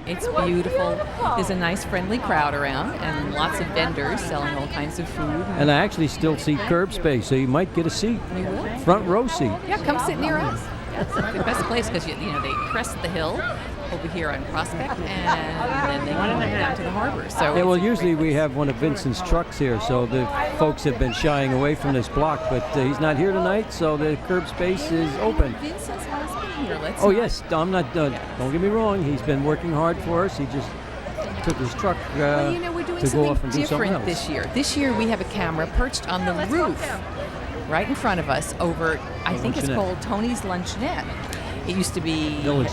It's beautiful. There's a nice friendly crowd around and lots of vendors selling all kinds of food. And I actually still see curb space, so you might get a seat. You will? Front row seat. Yeah, come sit near us. Yeah, it's the best place because, you know, they crest the hill over here on Prospect, and then they come down to the harbor. So Yeah, well, usually we have one of Vincent's trucks here, so the folks have been shying away from this block, but he's not here tonight, so the curb space is open. Vincent's husband here. Oh, yes, I'm not done. Don't get me wrong, he's been working hard for us. He just took his truck well, you know, we're doing to go off and something do something different else. this year. This year we have a camera perched on the roof right in front of us over, I think it's called Tony's Luncheonette. It used to be Village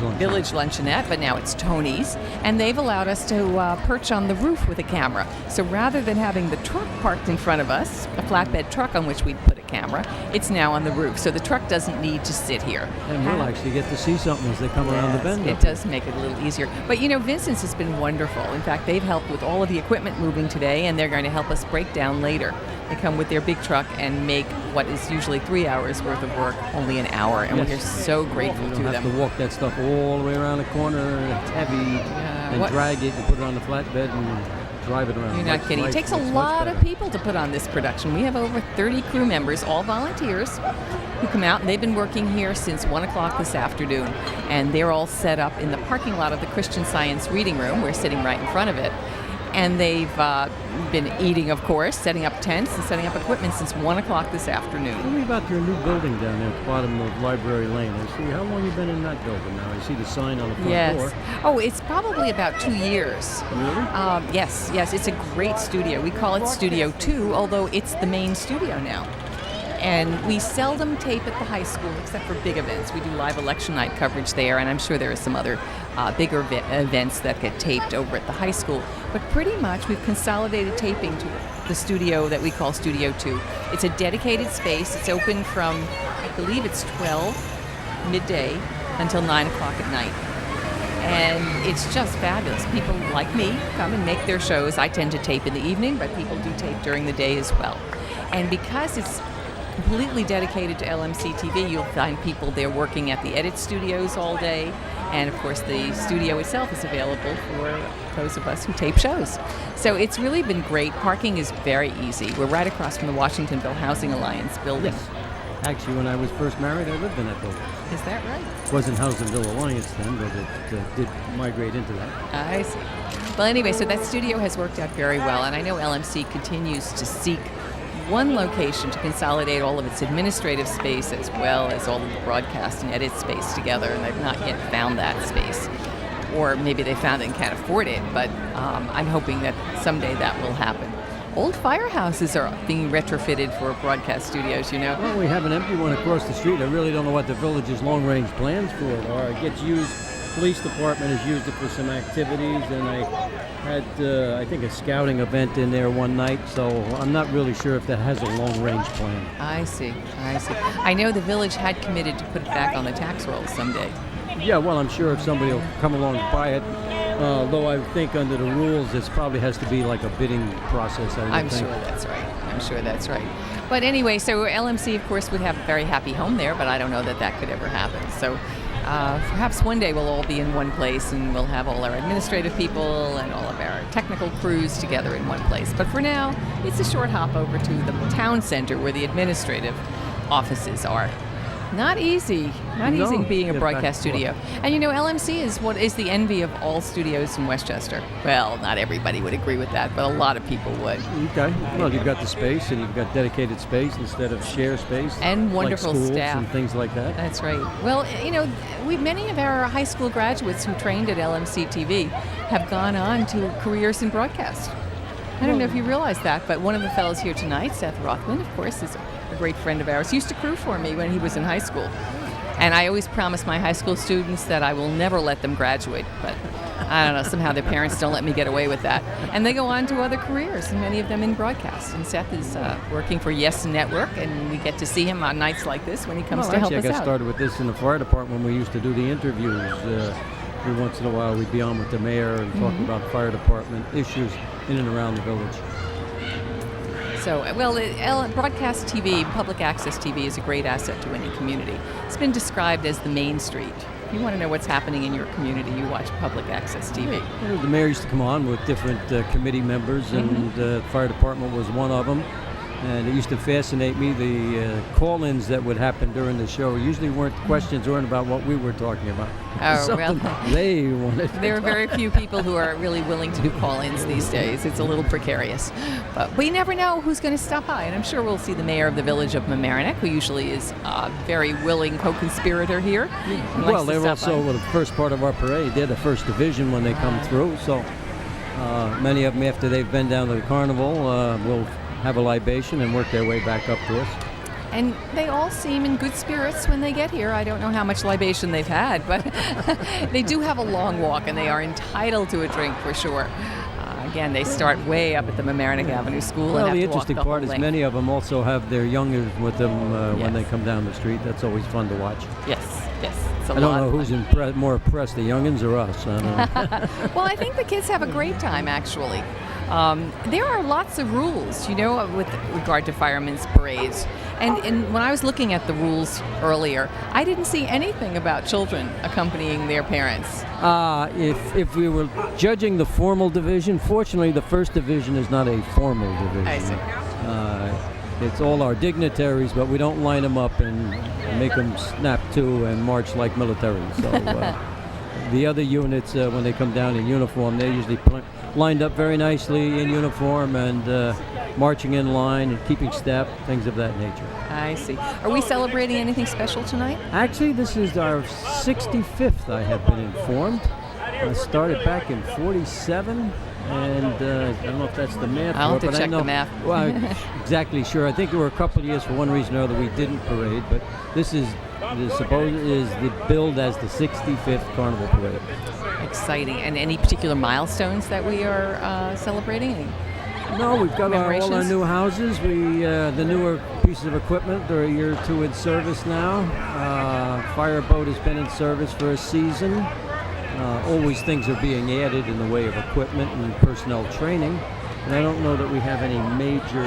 Luncheonette, but now it's Tony's. And they've allowed us to perch on the roof with a camera. So rather than having the truck parked in front of us, a flatbed truck on which we'd put a camera, it's now on the roof. So the truck doesn't need to sit here. And we'll actually get to see something as they come around the bend. It does make it a little easier. But, you know, Vincent's has been wonderful. In fact, they've helped with all of the equipment moving today, and they're going to help us break down later. They come with their big truck and make what is usually 3 hours worth of work only an hour, and we're so grateful to them. You don't have to walk that stuff all the way around the corner. It's heavy, and drag it and put it on the flatbed and drive it around. You're not kidding. It takes a lot of people to put on this production. We have over 30 crew members, all volunteers, who come out, and they've been working here since 1 o'clock this afternoon, and they're all set up in the parking lot of the Christian Science Reading Room. We're sitting right in front of it. And they've been eating, of course, setting up tents and setting up equipment since 1 o'clock this afternoon. Tell me about your new building down there at the bottom of Library Lane. I see. How long have you been in that building now? I see the sign on the front door. Oh, it's probably about 2 years. Really? Yes. It's a great studio. We call it Studio 2, although it's the main studio now. And we seldom tape at the high school except for big events. We do live election night coverage there, and I'm sure there are some other bigger events that get taped over at the high school. But pretty much we've consolidated taping to the studio that we call Studio 2. It's a dedicated space. It's open from, I believe it's 12 midday until 9 o'clock at night. And it's just fabulous. People like me come and make their shows. I tend to tape in the evening, but people do tape during the day as well. And because it's completely dedicated to LMC-TV, you'll find people there working at the edit studios all day, and of course the studio itself is available for those of us who tape shows. So it's really been great. Parking is very easy. We're right across from the Washingtonville Housing Alliance building. Yes. Actually, when I was first married, I lived in that building. Is that right? It wasn't Housingville Alliance then, but it did migrate into that. I see. Well, anyway, so that studio has worked out very well, and I know LMC continues to seek one location to consolidate all of its administrative space as well as all of the broadcast and edit space together, and they've not yet found that space. Or maybe they found it and can't afford it, but I'm hoping that someday that will happen. Old firehouses are being retrofitted for broadcast studios, you know. Well, we have an empty one across the street. I really don't know what the village's long-range plans for it are. It gets used, police department has used it for some activities, and I had, I think, a scouting event in there one night, so I'm not really sure if that has a long-range plan. I see. I know the village had committed to put it back on the tax rolls someday. Yeah, well, I'm sure if somebody will come along and buy it, though I think under the rules, this probably has to be like a bidding process. I'm sure that's right. But anyway, so LMC, of course, would have a very happy home there, but I don't know that could ever happen. So perhaps one day we'll all be in one place and we'll have all our administrative people and all of our technical crews together in one place. But for now, it's a short hop over to the town center where the administrative offices are. Not easy being a broadcast studio. And you know, LMC is what is the envy of all studios in Westchester. Well, not everybody would agree with that, but a lot of people would. Okay. Well, you've got the space, and you've got dedicated space instead of share space. And wonderful like schools staff. And things like that. That's right. Well, you know, many of our high school graduates who trained at LMC-TV have gone on to careers in broadcast. I don't know if you realize that, but one of the fellows here tonight, Seth Rothman, of course, is a great friend of ours. He used to crew for me when he was in high school. And I always promise my high school students that I will never let them graduate. But I don't know, somehow their parents don't let me get away with that. And they go on to other careers, and many of them in broadcast. And Seth is working for Yes Network, and we get to see him on nights like this when he comes to help us out. I got started with this in the fire department when we used to do the interviews. Every once in a while we'd be on with the mayor and talk about fire department issues in and around the village. So, well, broadcast TV, public access TV is a great asset to any community. It's been described as the Main Street If you want to know what's happening in your community, you watch public access TV. Well, the mayor used to come on with different committee members, and the fire department was one of them. And it used to fascinate me, the call-ins that would happen during the show usually questions weren't about what we were talking about. Oh, well, they wanted to there are very few people who are really willing to do call-ins these days. It's a little precarious. But we never know who's going to stop by. And I'm sure we'll see the mayor of the village of Mamaroneck, who usually is a very willing co-conspirator here. Well, they're also the first part of our parade. They're the first division when they come through. So many of them, after they've been down to the carnival, will have a libation and work their way back up to us. And they all seem in good spirits when they get here. I don't know how much libation they've had, but they do have a long walk, and they are entitled to a drink for sure. Again, they start way up at the Mamaroneck Avenue School. Well, and the have to walk interesting the part whole is length. many of them also have their youngers with them when they come down the street. That's always fun to watch. Yes. It's a I don't lot know of who's fun. more impressed, the youngins or us. I don't know. Well, I think the kids have a great time, actually. There are lots of rules, with regard to firemen's parades. And when I was looking at the rules earlier, I didn't see anything about children accompanying their parents. If we were judging the formal division, fortunately the first division is not a formal division. I see. It's all our dignitaries, but we don't line them up and make them snap to and march like military. So the other units, when they come down in uniform, they're usually lined up very nicely in uniform and marching in line and keeping step, things of that nature. I see. Are we celebrating anything special tonight? Actually, this is our 65th, I have been informed. I started back in 47. And I don't know if that's the math. I'll have to but check I know, the math. Well, I'm exactly sure. I think there were a couple of years for one reason or other we didn't parade, but this is the billed as the 65th Carnival Parade. Exciting. And any particular milestones that we are celebrating? No, we've got all our Commemorations? new houses. The newer pieces of equipment are a year or two in service now. Fireboat has been in service for a season. Always things are being added in the way of equipment and personnel training. And I don't know that we have any major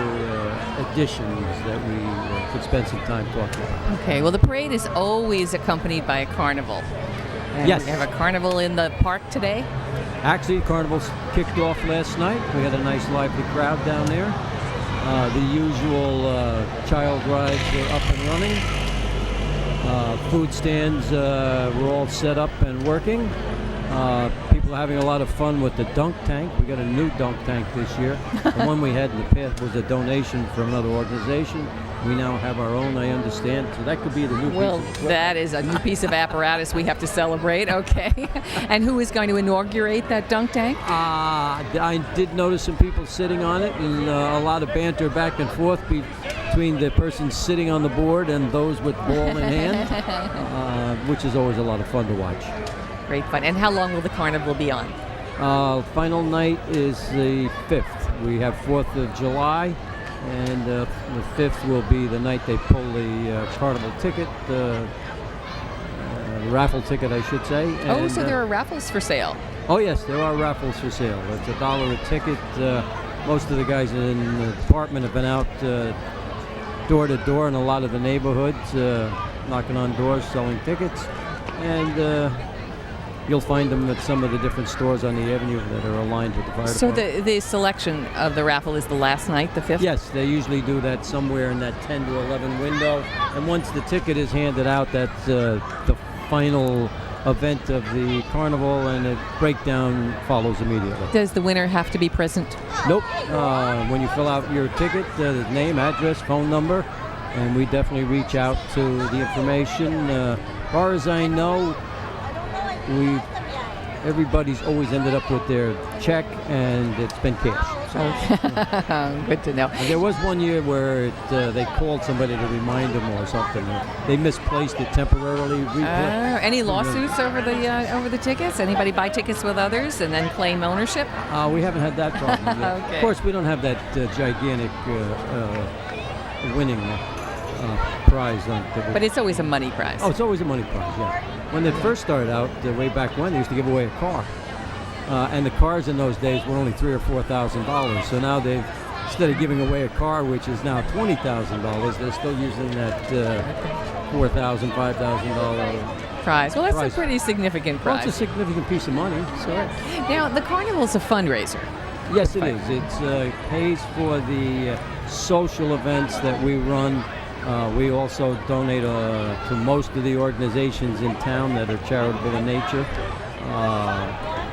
additions that we could spend some time talking about. Okay, well, the parade is always accompanied by a carnival. And Yes. we have a carnival in the park today. Actually, Carnival's kicked off last night. We had a nice lively crowd down there. The usual child rides were up and running. Food stands were all set up and working. People are having a lot of fun with the dunk tank. We got a new dunk tank this year. The one we had in the past was a donation from another organization. We now have our own, I understand. So that could be the new Well, piece of equipment. that is a new piece of apparatus we have to celebrate. Okay. And who is going to inaugurate that dunk tank? I did notice some people sitting on it and a lot of banter back and forth between the person sitting on the board and those with ball in hand, which is always a lot of fun to watch. Great fun. And how long will the carnival be on? Final night is the 5th. We have 4th of July, and the 5th will be the night they pull the carnival ticket, the raffle ticket, I should say. And, So there are raffles for sale. Oh, yes, there are raffles for sale. It's $1 a ticket. Most of the guys in the department have been out door to door in a lot of the neighborhoods, knocking on doors, selling tickets. And you'll find them at some of the different stores on the avenue that are aligned with the fire So department. the selection of the raffle is the last night, the 5th? Yes, they usually do that somewhere in that 10 to 11 window. And once the ticket is handed out, that's the final event of the carnival, and the breakdown follows immediately. Does the winner have to be present? Nope. When you fill out your ticket, the name, address, phone number, and we definitely reach out to the information. As far as I know, everybody's always ended up with their check, and it's been cash. So, Good to know. and there was one year where they called somebody to remind them or something. They misplaced it temporarily. Any lawsuits over the tickets? Anybody buy tickets with others and then claim ownership? We haven't had that problem yet. Okay. Of course, we don't have that gigantic winning prize on tickets. But it's always a money prize. Oh, it's always a money prize, yeah. When it first started out, way back when, they used to give away a car. And the cars in those days were only $3,000 or $4,000. So now instead of giving away a car, which is now $20,000, they're still using that $4,000, $5,000 prize. Well, that's prize. a pretty significant Well, prize. it's a significant piece of money. So, Now, the carnival is a fundraiser. yes, it is. It pays for the social events that we run. We also donate to most of the organizations in town that are charitable in nature.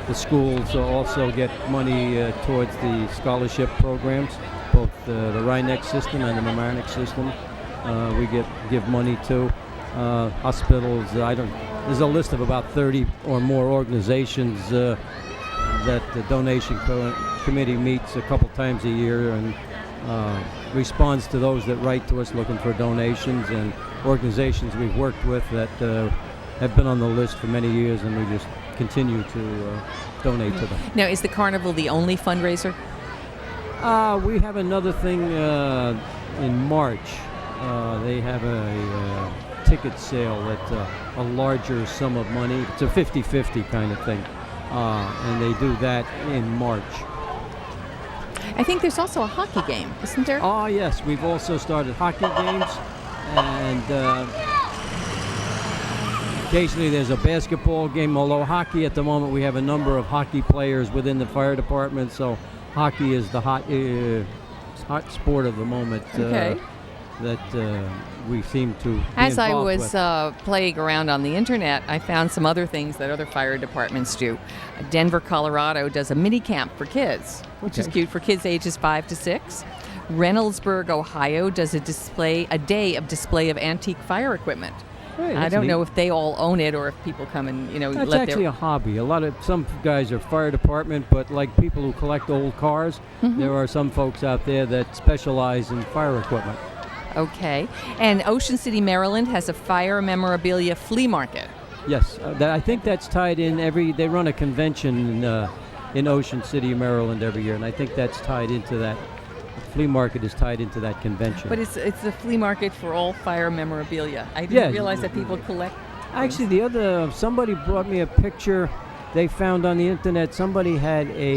The schools also get money towards the scholarship programs, both the Rhinex system and the Mamaroneck system. We give money to hospitals. There's a list of about 30 or more organizations that the donation committee meets a couple times a year and responds to those that write to us looking for donations, and organizations we've worked with that have been on the list for many years, and we just continue to donate to them. Now, is the carnival the only fundraiser? We have another thing in March. They have a ticket sale at a larger sum of money. It's a 50-50 kind of thing, and they do that in March. I think there's also a hockey game, isn't there? Oh, yes. We've also started hockey games, and occasionally there's a basketball game, although hockey at the moment, we have a number of hockey players within the fire department, so hockey is the hot sport of the moment that we seem to be As I involved was with. playing around on the internet, I found some other things that other fire departments do. Denver, Colorado does a mini camp for kids, which is cute for kids ages 5 to 6. Reynoldsburg, Ohio does a day of display of antique fire equipment. Hey, I that's don't neat. know if they all own it or if people come and That's let actually their a hobby. Some guys are fire department, but like people who collect old cars, there are some folks out there that specialize in fire equipment. Okay. And Ocean City, Maryland has a fire memorabilia flea market. Yes, I think that's tied in they run a convention in Ocean City, Maryland every year, and I think that's tied into that. The flea market is tied into that convention. But it's a flea market for all fire memorabilia. I didn't realize that people collect. Actually, somebody brought me a picture they found on the internet. Somebody had a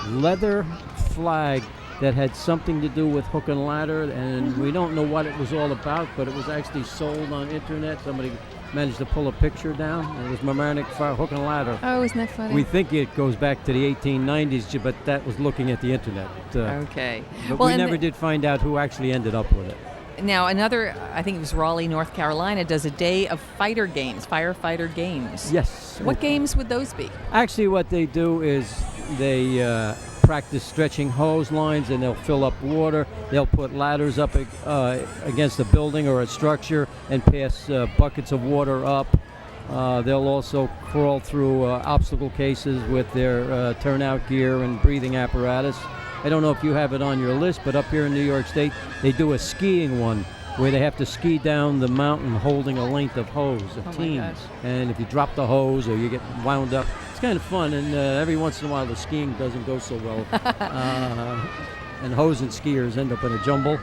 leather flag that had something to do with hook and ladder, and we don't know what it was all about, but it was actually sold on internet. Somebody managed to pull a picture down. It was Mamaroneck Fire Hook and Ladder. Oh, isn't that funny? We think it goes back to the 1890s, but that was looking at the internet. Okay. But we never did find out who actually ended up with it. Now, another, I think it was Raleigh, North Carolina, does a day of firefighter games. Yes. What games would those be? Actually, what they do is they practice stretching hose lines, and they'll fill up water. They'll put ladders up against a building or a structure and pass buckets of water up. They'll also crawl through obstacle cases with their turnout gear and breathing apparatus. I don't know if you have it on your list, but up here in New York State, they do a skiing one where they have to ski down the mountain holding a length of hose, a team. And if you drop the hose or you get wound up, it's kind of fun, and every once in a while the skiing doesn't go so well. And hose and skiers end up in a jumble.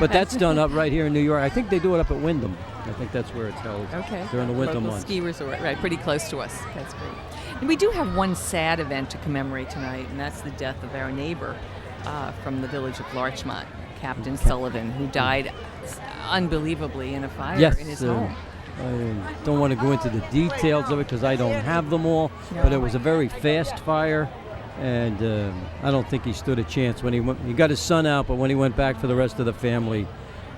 But that's done up right here in New York. I think they do it up at Wyndham. I think that's where it's held during the winter local months. Ski resort, right, pretty close to us. That's great. And we do have one sad event to commemorate tonight, and that's the death of our neighbor from the village of Larchmont, Captain Sullivan, who died unbelievably in a fire in his home. I don't want to go into the details of it because I don't have them all, but it was a very fast fire, and I don't think he stood a chance when he went. He got his son out, but when he went back for the rest of the family,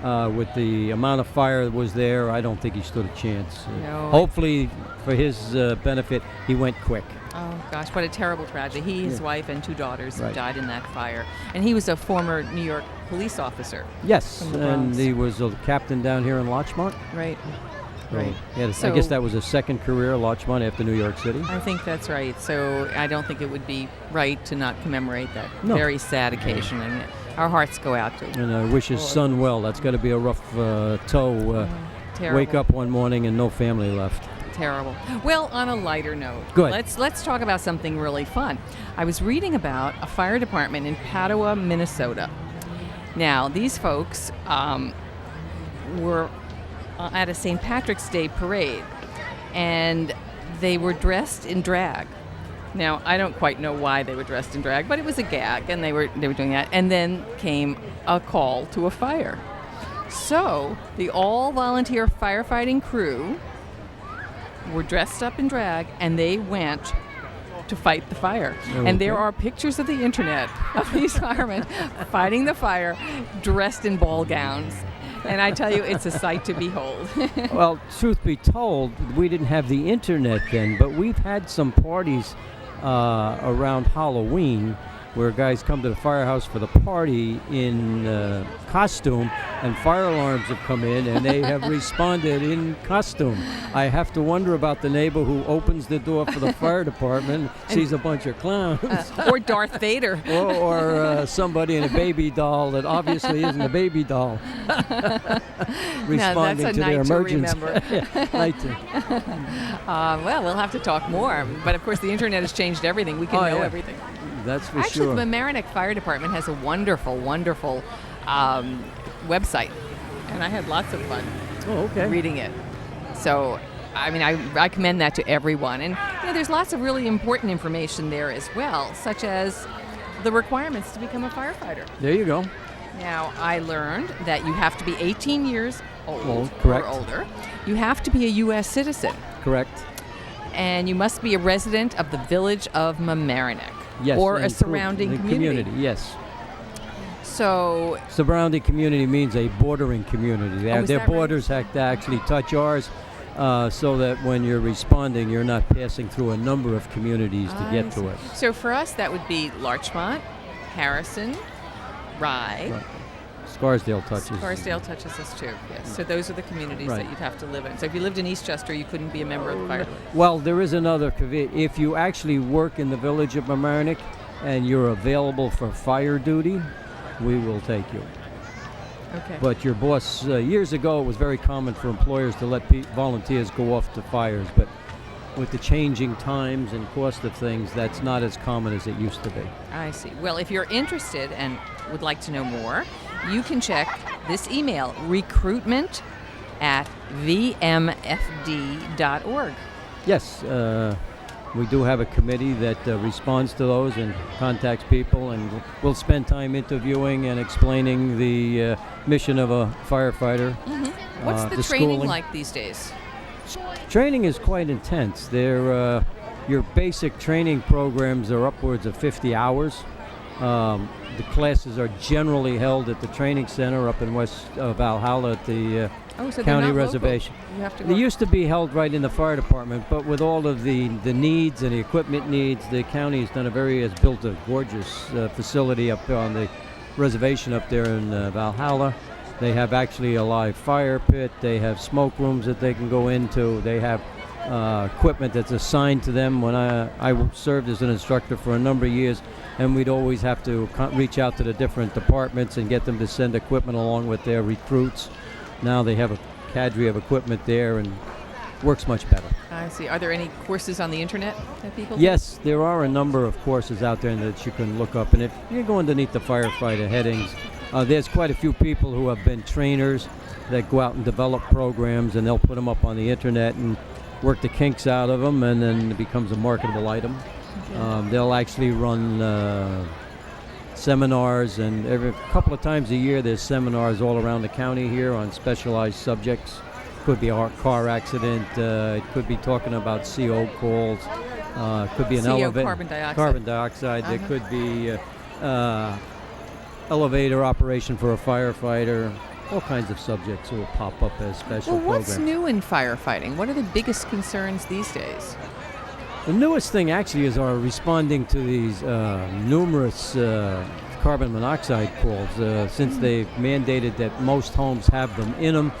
with the amount of fire that was there, I don't think he stood a chance. No. Hopefully, for his benefit, he went quick. Oh, gosh, what a terrible tragedy. He, his wife, and 2 daughters died in that fire. And he was a former New York police officer. Yes, from the and Bronx. he was a captain down here in Larchmont. Right. So, Right. I So- guess that was his second career, Larchmont, after New York City. I think that's right. So I don't think it would be right to not commemorate that very sad occasion. And our hearts go out to him. And I wish his son well. That's got to be a rough toe. Terrible. Wake up one morning and no family left. Terrible. Well, on a lighter note, Good. let's talk about something really fun. I was reading about a fire department in Padua, Minnesota. Now, these folks were at a St. Patrick's Day parade, and they were dressed in drag. Now, I don't quite know why they were dressed in drag, but it was a gag, and they were doing that. And then came a call to a fire. So the all-volunteer firefighting crew were dressed up in drag, and they went to fight the fire. Oh, and there okay. are pictures of the internet of these firemen fighting the fire dressed in ball gowns. And I tell you, it's a sight to behold. Well, truth be told, we didn't have the internet then, but we've had some parties around Halloween where guys come to the firehouse for the party in costume, and fire alarms have come in and they have responded in costume. I have to wonder about the neighbor who opens the door for the fire department, sees a bunch of clowns. Or Darth Vader. or somebody in a baby doll that obviously isn't a baby doll. Responding that's a to night their to emergency. remember. Night to. Well, we'll have to talk more. But of course, the internet has changed everything. We can know yeah. everything. That's for Actually, sure. the Mamaroneck Fire Department has a wonderful, wonderful website. And I had lots of fun reading it. So, I mean, I commend that to everyone. And there's lots of really important information there as well, such as the requirements to become a firefighter. There you go. Now, I learned that you have to be 18 years old correct. or older. You have to be a U.S. citizen. Correct. And you must be a resident of the village of Mamaroneck. Yes. Or a and surrounding community. Yes. So, Surrounding community means a bordering community. is Their that borders have to actually touch ours, so that when you're responding, you're not passing through a number of communities to get to us. So for us, that would be Larchmont, Harrison, Rye. Right. Scarsdale touches. Scarsdale touches us too, yes. So those are the communities Right. that you'd have to live in. So if you lived in Eastchester, you couldn't be a member of the fire department. Well, there is another caveat. If you actually work in the village of Mamaroneck and you're available for fire duty, we will take you. Okay. But your boss, years ago, it was very common for employers to let volunteers go off to fires. But with the changing times and cost of things, that's not as common as it used to be. I see. Well, if you're interested and would like to know more, you can check this email, recruitment@vmfd.org. Yes, we do have a committee that responds to those and contacts people, and we'll spend time interviewing and explaining the mission of a firefighter. What's the training schooling. like these days? Training is quite intense. Your basic training programs are upwards of 50 hours. The classes are generally held at the training center up in West Valhalla at the So they're county not reservation. local. You have to They go. used to be held right in the fire department, but with all of the needs and the equipment needs, the county has built a gorgeous facility up on the reservation up there in Valhalla. They have actually a live fire pit. They have smoke rooms that they can go into. They have equipment that's assigned to them. When I served as an instructor for a number of years, and we'd always have to reach out to the different departments and get them to send equipment along with their recruits. Now they have a cadre of equipment there and works much better. I see. Are there any courses on the internet that people do? Yes, there are a number of courses out there that you can look up, and if you go underneath the firefighter headings, there's quite a few people who have been trainers that go out and develop programs, and they'll put them up on the internet and work the kinks out of them, and then it becomes a marketable item. They'll actually run seminars, and every couple of times a year there's seminars all around the county here on specialized subjects. Could be a car accident, it could be talking about CO calls, could be an CO, elevator. carbon dioxide. There could be elevator operation for a firefighter. All kinds of subjects will pop up as special Well, what's programs. new in firefighting? What are the biggest concerns these days? The newest thing actually is our responding to these numerous carbon monoxide calls. Since they've mandated that most homes have them in them,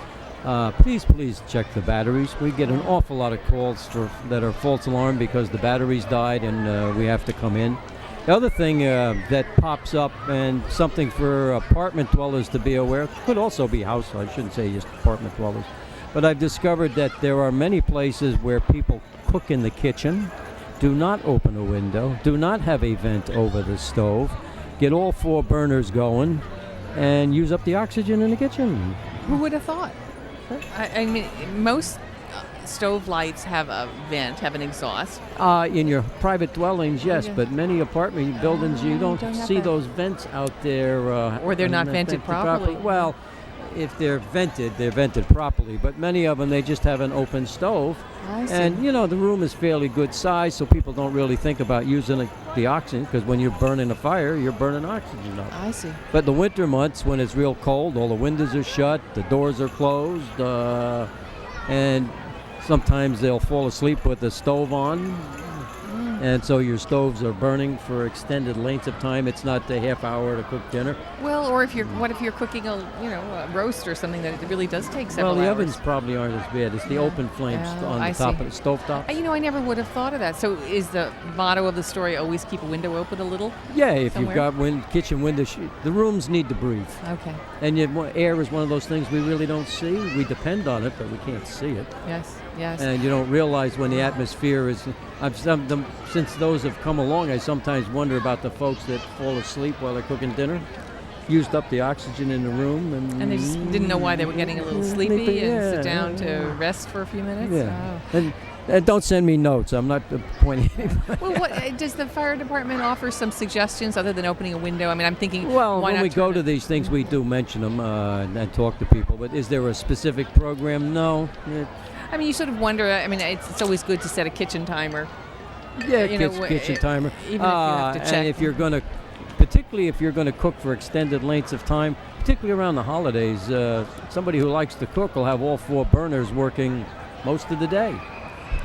please check the batteries. We get an awful lot of calls that are false alarm because the batteries died and we have to come in. The other thing that pops up, and something for apartment dwellers to be aware, could also be household, I shouldn't say just apartment dwellers, but I've discovered that there are many places where people cook in the kitchen, do not open a window, do not have a vent over the stove, get all 4 burners going, and use up the oxygen in the kitchen. Who would have thought? I mean, most stove lights have a vent, have an exhaust. In your private dwellings, yes, Yeah. but many apartment buildings, you don't don't have see that. those vents out there. Or they're not vented properly. Well, if they're vented properly. But many of them, they just have an open stove. I see. And, the room is fairly good size, so people don't really think about using the oxygen, because when you're burning a fire, you're burning oxygen up. I see. But the winter months, when it's real cold, all the windows are shut, the doors are closed, and sometimes they'll fall asleep with the stove on. And so your stoves are burning for extended lengths of time. It's not the half hour to cook dinner. Well, or what if you're cooking a roast or something that it really does take several Well, the hours? ovens probably aren't as bad. It's the open flames on the top of the stove top. I never would have thought of that. So is the motto of the story always keep a window open a little? Yeah, if somewhere? you've got kitchen windows, the rooms need to breathe. Okay. And air is one of those things we really don't see. We depend on it, but we can't see it. Yes, yes. And you don't realize when the atmosphere is... since those have come along, I sometimes wonder about the folks that fall asleep while they're cooking dinner. Used up the oxygen in the room. And they just didn't know why they were getting a little sleepy and sit down to yeah. rest for a few minutes? Yeah. Oh. And don't send me notes. I'm not pointing anybody. Well, does the fire department offer some suggestions other than opening a window? I mean, I'm thinking. Well, why when not we go turn to it- these things, we do mention them and talk to people. But is there a specific program? No. I mean, you sort of wonder. I mean, it's always good to set a kitchen timer. Yeah, You kitchen timer. even if you have to check. And if you're going to, particularly if you're going to cook for extended lengths of time, particularly around the holidays, somebody who likes to cook will have all 4 burners working most of the day.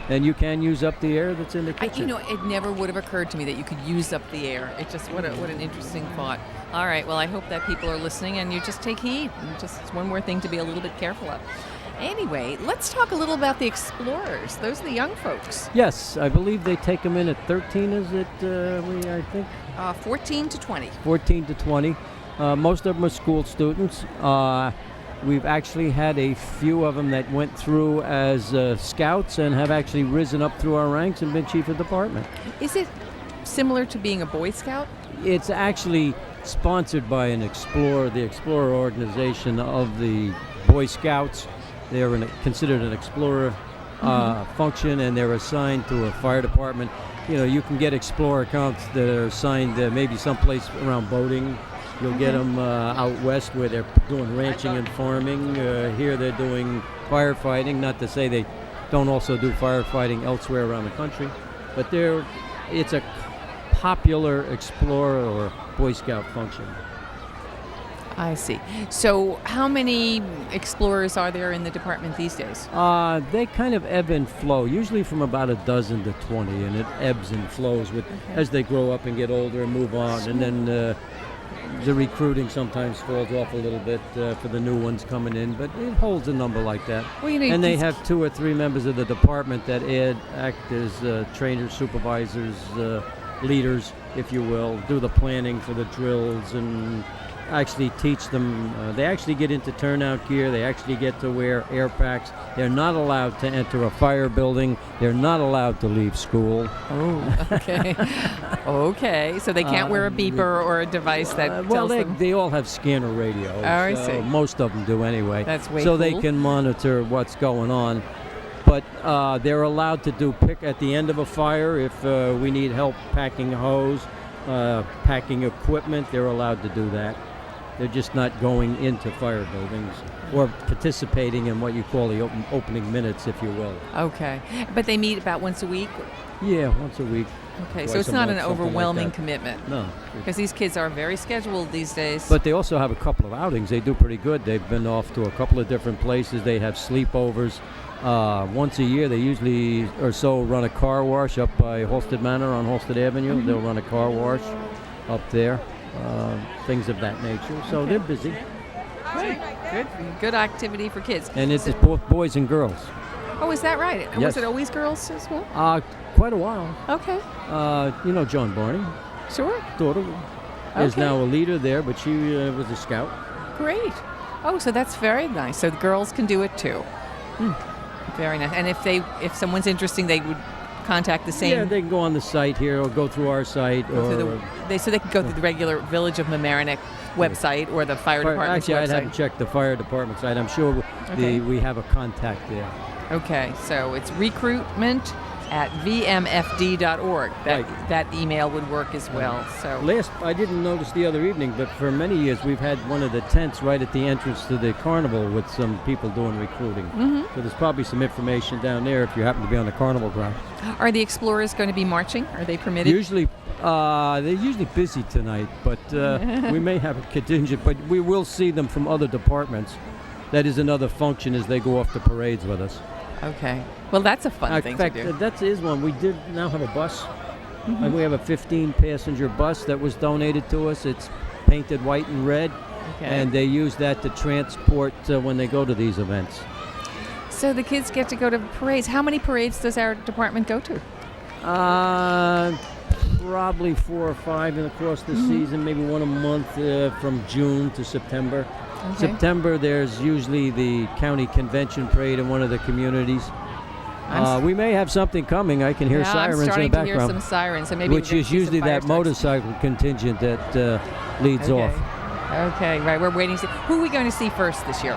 And you can use up the air that's in the kitchen. It never would have occurred to me that you could use up the air. It just what an interesting thought. All right, well, I hope that people are listening and you just take heed. And just it's one more thing to be a little bit careful of. Anyway, let's talk a little about the explorers. Those are the young folks. Yes, I believe they take them in at 13, is it, I think? 14 to 20. 14 to 20. Most of them are school students. We've actually had a few of them that went through as scouts and have actually risen up through our ranks and been chief of department. Is it similar to being a Boy Scout? It's actually sponsored by the Explorer organization of the Boy Scouts. They're considered an Explorer function, and they're assigned to a fire department. You can get Explorer accounts that are assigned maybe someplace around boating. You'll get them out west where they're doing ranching and farming. Here they're doing firefighting. Not to say they don't also do firefighting elsewhere around the country, but it's a popular Explorer or Boy Scout function. I see. So how many explorers are there in the department these days? They kind of ebb and flow, usually from about a dozen to 20, and it ebbs and flows as they grow up and get older and move on. And then the recruiting sometimes falls off a little bit for the new ones coming in, but it holds a number like that. Well, and they have 2 or 3 members of the department that act as trainers, supervisors, leaders, if you will, do the planning for the drills and actually teach them. They actually get into turnout gear. They actually get to wear air packs. They're not allowed to enter a fire building. They're not allowed to leave school. Oh, okay. Okay, so they can't wear a beeper or a device that tells them. They all have scanner radios. Oh, I see. Most of them do anyway. That's way so cool. they can monitor what's going on. But they're allowed to do pick at the end of a fire if we need help packing hose, packing equipment. They're allowed to do that. They're just not going into fire buildings or participating in what you call the opening minutes, if you will. Okay. But they meet about once a week? Yeah, once a week. Okay, so twice it's a not month, an something like overwhelming that. commitment. No. Because these kids are very scheduled these days. But they also have a couple of outings. They do pretty good. They've been off to a couple of different places. They have sleepovers. Once a year, they usually or so run a car wash up by Halsted Manor on Halsted Avenue. They'll run a car wash up there. Things of that nature. So they're busy. Good activity for kids. And it's both boys and girls. Oh, is that right? Yes. Was it always girls as well? Quite a while. Okay. John Barney, Sure. daughter, is Okay. now a leader there, but she was a scout. Great. Oh, so that's very nice. So the girls can do it too. Very nice. And if someone's interesting, they would contact the same. Yeah, they can go on the site here or go through our site. So they can go through the regular Village of Mamaroneck website or the fire department's Actually, website. I'd have to check the fire department site. I'm sure Okay. we have a contact there. Okay, so it's recruitment at vmfd.org. Right. That email would work as well. So I didn't notice the other evening, but for many years we've had one of the tents right at the entrance to the carnival with some people doing recruiting. So there's probably some information down there if you happen to be on the carnival grounds. Are the explorers going to be marching? Are they permitted? Usually, they're usually busy tonight, but we may have a contingent, but we will see them from other departments. That is another function as they go off the parades with us. Okay. Well, that's a fun thing In fact, to do. that is one. We did now have a bus. And we have a 15-passenger bus that was donated to us. It's painted white and red, and they use that to transport when they go to these events. So the kids get to go to parades. How many parades does our department go to? Probably 4 or 5 across the season, maybe one a month from June to September. Okay. September, there's usually the county convention parade in one of the communities. We may have something coming. I can hear sirens in the background. I'm starting to hear some sirens. So maybe which is usually that motorcycle contingent that leads off. Okay, right. We're waiting to see. Who are we going to see first this year?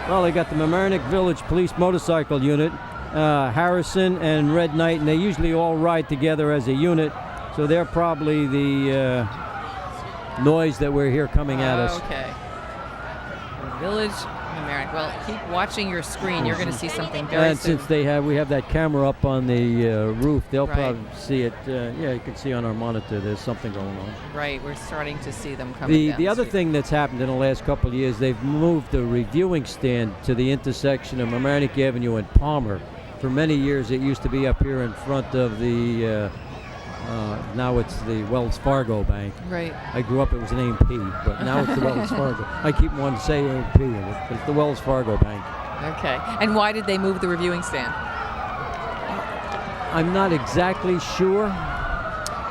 Well, they got the Mamaroneck Village Police Motorcycle Unit, Harrison and Red Knight, and they usually all ride together as a unit. So they're probably the noise that we're here coming at us. Okay. Village Mamaroneck. Well, keep watching your screen. You're going to see something very soon. Since we have that camera up on the roof, they'll probably see it. You can see on our monitor there's something going on. Right, we're starting to see them coming down the other street. thing that's happened in the last couple of years, they've moved the reviewing stand to the intersection of Mamaroneck Avenue and Palmer. For many years, it used to be up here in front of the. Now it's the Wells Fargo Bank. Right. I grew up, it was an A&P, but now it's the Wells Fargo. I keep wanting to say A&P, but it's the Wells Fargo Bank. Okay. And why did they move the reviewing stand? I'm not exactly sure.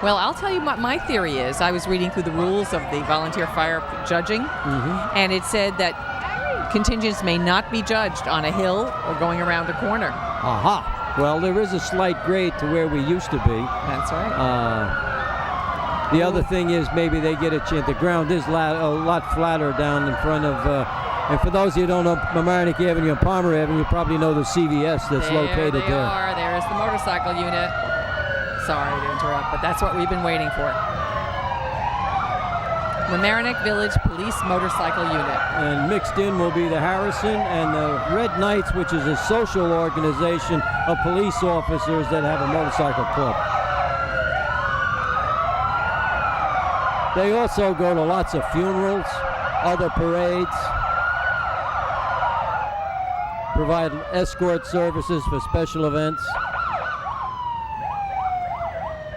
Well, I'll tell you what my theory is. I was reading through the rules of the volunteer fire judging, and it said that contingents may not be judged on a hill or going around a corner. Aha! Well, there is a slight grade to where we used to be. That's right. The other thing is maybe they get a chance. The ground is a lot flatter down in front of, and for those of you who don't know Mamaroneck Avenue and Palmer Avenue, you probably know the CVS that's located there. There's the motorcycle unit. Sorry to interrupt, but that's what we've been waiting for. Mamaroneck Village Police Motorcycle Unit. And mixed in will be the Harrison and the Red Knights, which is a social organization of police officers that have a motorcycle club. They also go to lots of funerals, other parades, provide escort services for special events.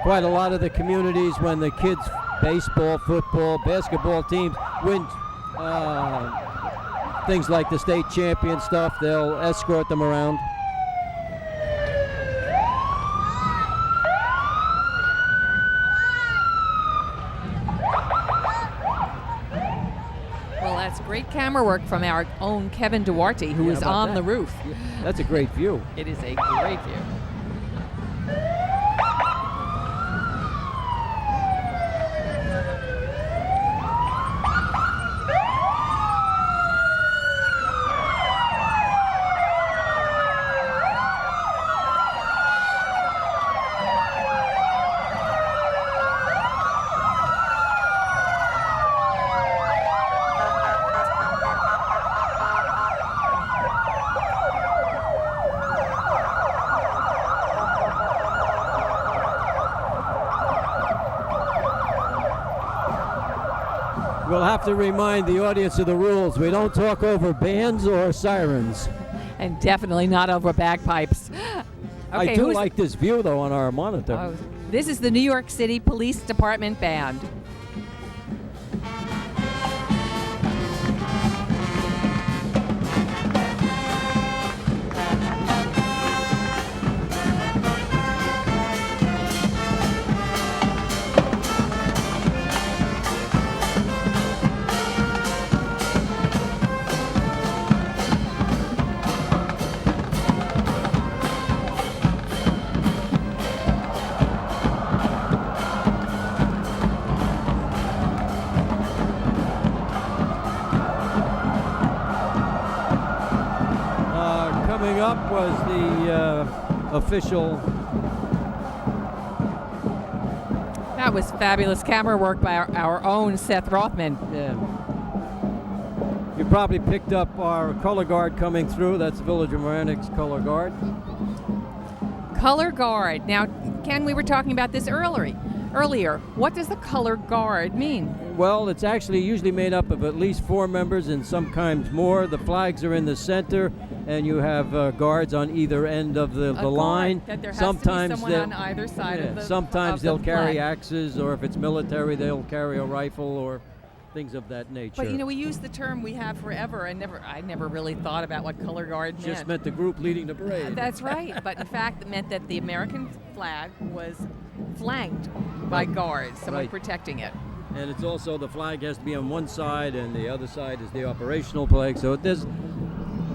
Quite a lot of the communities, when the kids baseball, football, basketball teams win things like the state champion stuff, they'll escort them around. Well, that's great camera work from our own Kevin Duarte, who is on the roof. That's a great view. It is a great view. We'll have to remind the audience of the rules. We don't talk over bands or sirens. And definitely not over bagpipes. Okay, I do like this view, though, on our monitor. Oh, this is the New York City Police Department Band. Coming up was the official That was fabulous camera work by our own Seth Rothman. Yeah. You probably picked up our color guard coming through. That's Village of Mamaronec's color guard. Color guard. Now, Ken, we were talking about this earlier. What does the color guard mean? Well, it's actually usually made up of at least 4 members and sometimes more. The flags are in the center, and you have guards on either end of the line. That there has sometimes to be someone on either side of the sometimes of they'll the carry flag. axes, or if it's military, they'll carry a rifle or things of that nature. But we use the term we have forever, and I never really thought about what color guard meant. Just meant the group leading the parade. That's right, but in fact, it meant that the American flag was flanked by guards, someone protecting it. And it's also, the flag has to be on one side, and the other side is the operational flag. So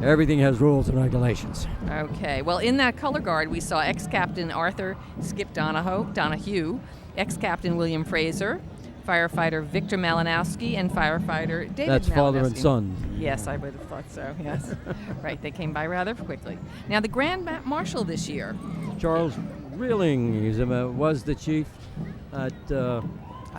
everything has rules and regulations. Okay, well, in that color guard, we saw ex-captain Arthur Skip Donahue, ex-captain William Fraser, firefighter Victor Malinowski, and firefighter David That's Malinowski. father and son. Yes, I would have thought so, yes. Right, they came by rather quickly. Now, the Grand Marshal this year. Charles Reeling was the chief at...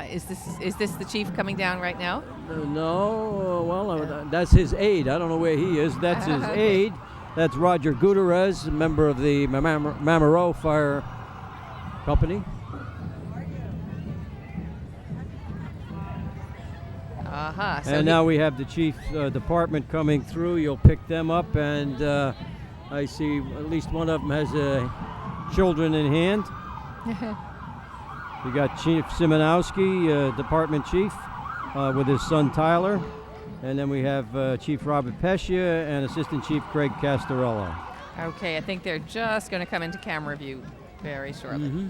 Is this the chief coming down right now? No, that's his aide. I don't know where he is. That's his aide. That's Roger Gutierrez, member of the Mamaro Fire Company. So and now we have the chief department coming through. You'll pick them up, and I see at least one of them has children in hand. We got Chief Simonowski, department chief, with his son Tyler. And then we have Chief Robert Pescia and Assistant Chief Craig Castorello. Okay, I think they're just going to come into camera view very shortly. Mm-hmm.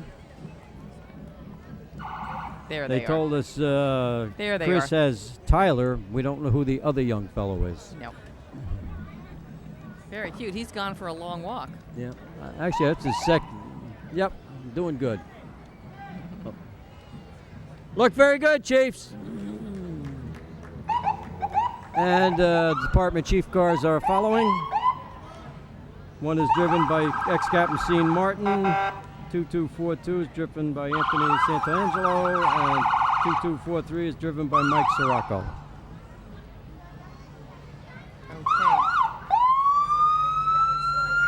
There they are. They told us there they Chris are. has Tyler. We don't know who the other young fellow is. No. Very cute. He's gone for a long walk. Yeah. Actually, that's his second. Yep, doing good. Look very good, Chiefs. And department chief cars are following. One is driven by ex-captain Sean Martin. 2242 is driven by Anthony Santangelo, and 2243 is driven by Mike Sirocco. Okay.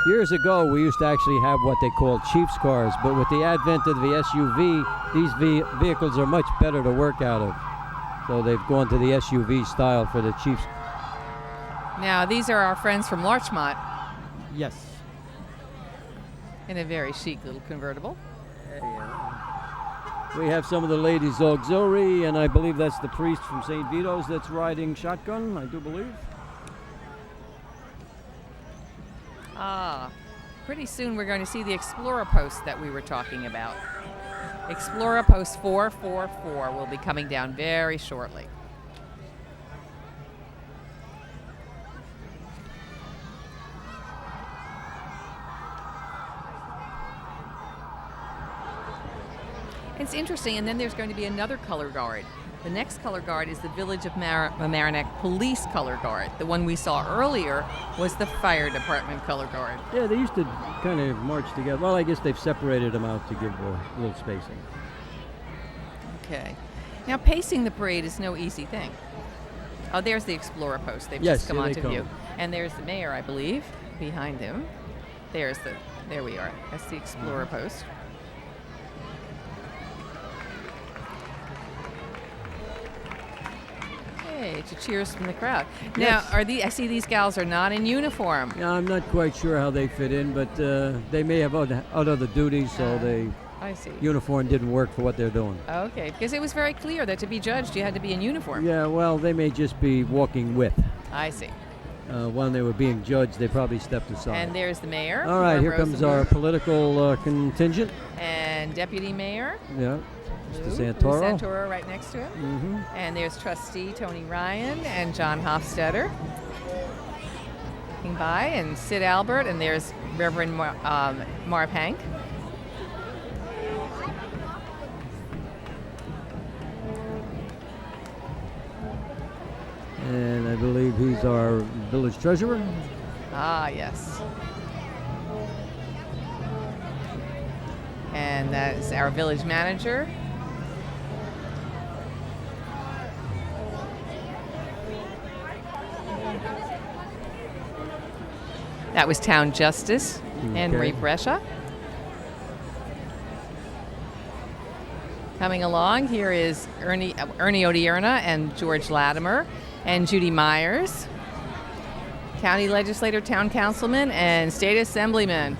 Years ago, we used to actually have what they called Chiefs cars, but with the advent of the SUV, these vehicles are much better to work out of. So they've gone to the SUV style for the Chiefs. Now, these are our friends from Larchmont Yes. in a very chic little convertible. We have some of the ladies' auxiliary, and I believe that's the priest from St. Vito's that's riding shotgun, I do believe. Pretty soon we're going to see the Explorer Post that we were talking about. Explorer Post 444 will be coming down very shortly. It's interesting, and then there's going to be another color guard. The next color guard is the Village of Mamaroneck Police Color Guard. The one we saw earlier was the Fire Department Color Guard. Yeah, they used to kind of march together. Well, I guess they've separated them out to give a little spacing. Okay. Now, pacing the parade is no easy thing. Oh, there's the Explorer Post. They've Yes, just come here they onto come. view. And there's the mayor, I believe, behind him. There we are. That's the Explorer Post. Hey, to cheers from the crowd. Now, Yes. I see these gals are not in uniform. Yeah, I'm not quite sure how they fit in, but they may have other duties, so the I see. uniform didn't work for what they're doing. Okay, because it was very clear that to be judged, you had to be in uniform. Yeah, well, they may just be walking with. I see. When they were being judged, they probably stepped aside. And there's the mayor. All right, here comes our Rosenberg, political contingent. and deputy mayor. Yeah, Lou Mr. Santoro. Santoro right next to him. Mm-hmm. And there's trustee Tony Ryan and John Hofstetter. Looking by, and Sid Albert, and there's Reverend Marv Hank. And I believe he's our village treasurer. Ah, yes. And that is our village manager. That was Town Justice, Henry Okay. Brescia. Coming along, here is Ernie Odierna and George Latimer and Judy Myers, county legislator, town councilman, and state assemblyman.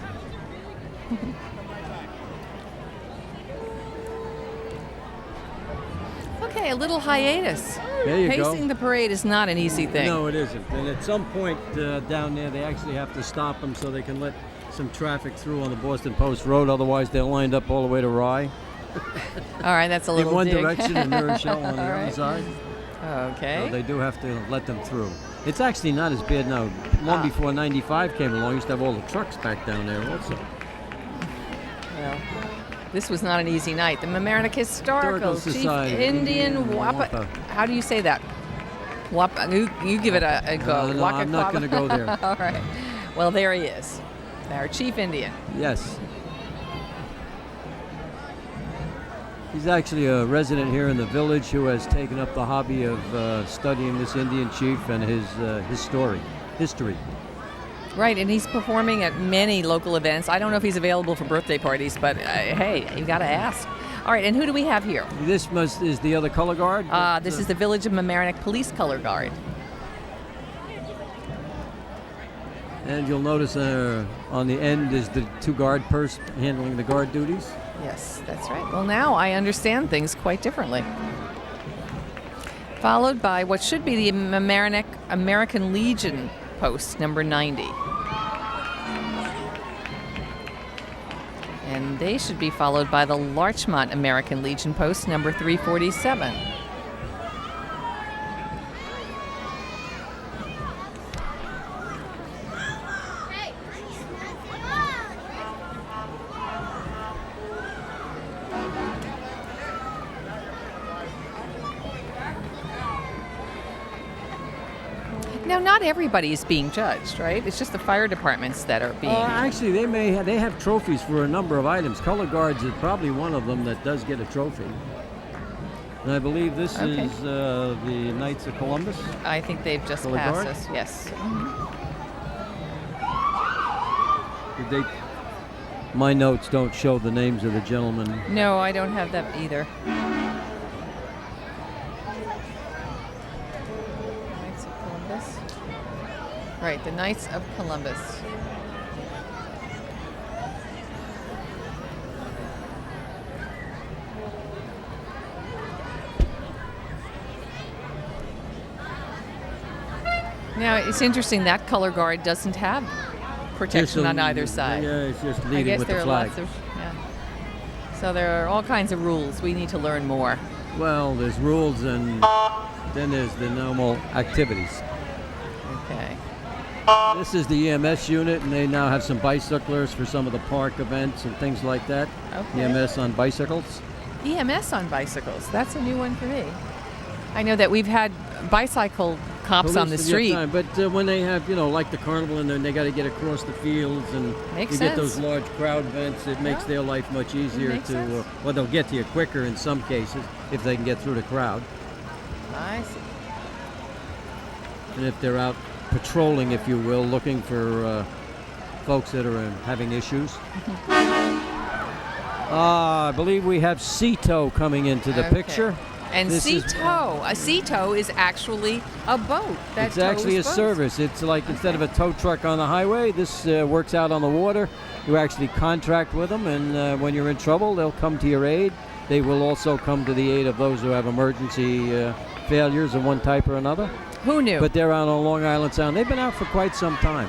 Okay, a little hiatus. There you go. Pacing the parade is not an easy thing. No, it isn't. And at some point down there, they actually have to stop them so they can let some traffic through on the Boston Post Road. Otherwise, they'll lined up all the way to Rye. All right, that's a little in one dig. direction and New Shell on the All other right. side. Okay. So they do have to let them through. It's actually not as bad now. Long before 95 came along, used to have all the trucks back down there also. Well, this was not an easy night. The Mamaroneck Historical Chief Society, Indian Wapa. Wapa. How do you say that? Wapa. You give it a go. No, I'm not going to go there. All right. Well, there he is, our Chief Indian. Yes. He's actually a resident here in the village who has taken up the hobby of studying this Indian chief and his history. Right, and he's performing at many local events. I don't know if he's available for birthday parties, but hey, you got to ask. All right, and who do we have here? This is the other color guard? This is the Village of Mamaroneck Police Color Guard. And you'll notice on the end is the two guard purse handling the guard duties. Yes, that's right. Well, now I understand things quite differently. Followed by what should be the Mamaroneck American Legion post, number 90. And they should be followed by the Larchmont American Legion post, number 347. Now, not everybody is being judged, right? It's just the fire departments that are being. Actually, they have trophies for a number of items. Color guards is probably one of them that does get a trophy. And I believe this is the Knights of Columbus. I think they've just Color passed guard? us. Yes. Did they? My notes don't show the names of the gentlemen. No, I don't have that either. Knights of Columbus. Right, the Knights of Columbus. Now, it's interesting that color guard doesn't have protection on either side. Yeah, it's just I leading guess with there the are flag. lots of, So there are all kinds of rules. We need to learn more. Well, there's rules and then there's the normal activities. Okay. This is the EMS unit, and they now have some bicyclers for some of the park events and things like that. Okay. EMS on bicycles. EMS on bicycles. That's a new one for me. I know that we've had bicycle cops on the Police street. time, but when they have, like the carnival, and then they got to get across the fields, and Makes you get sense. those large crowd events, it makes their life much easier makes sense. well, they'll get to you quicker in some cases if they can get through the crowd. I see. And if they're out patrolling, if you will, looking for folks that are having issues. I believe we have Sea-Tow coming into the Okay. picture. And This is- Sea-Tow. A Sea-Tow is actually a boat. That It's actually a tows boats. service. It's like instead of a tow truck on the highway, this works out on the water. You actually contract with them, and when you're in trouble, they'll come to your aid. They will also come to the aid of those who have emergency failures of one type or another. Who knew? But they're out on Long Island Sound. They've been out for quite some time.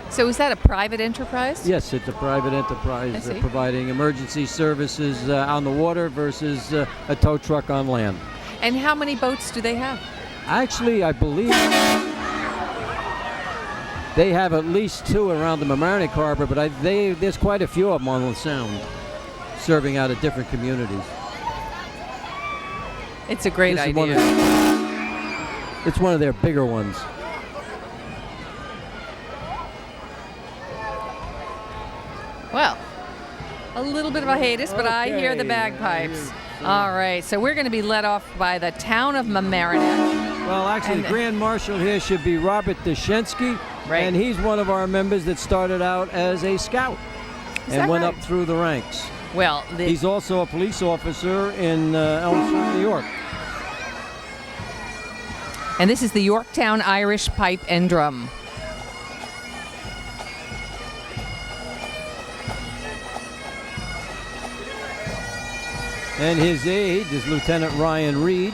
So is that a private enterprise? Yes, it's a private I enterprise see. providing emergency services on the water versus a tow truck on land. And how many boats do they have? Actually, I believe they have at least two around the Mamaroneck Harbor, but there's quite a few of them on the Sound, serving out at different communities. It's a great This is idea. It's one of their bigger ones. Well, a little bit of a hiatus, but I hear the Okay. bagpipes. All right, so we're going to be led off by the town of Mamaroneck. Well, actually, And the Grand Marshal here should be Robert Deshensky, Right. and he's one of our members that started out as a scout Is and that went right? up through the ranks. Well, He's also a police officer in Elm Street, New York. and this is the Yorktown Irish Pipe and Drum. And his aide is Lieutenant Ryan Reed.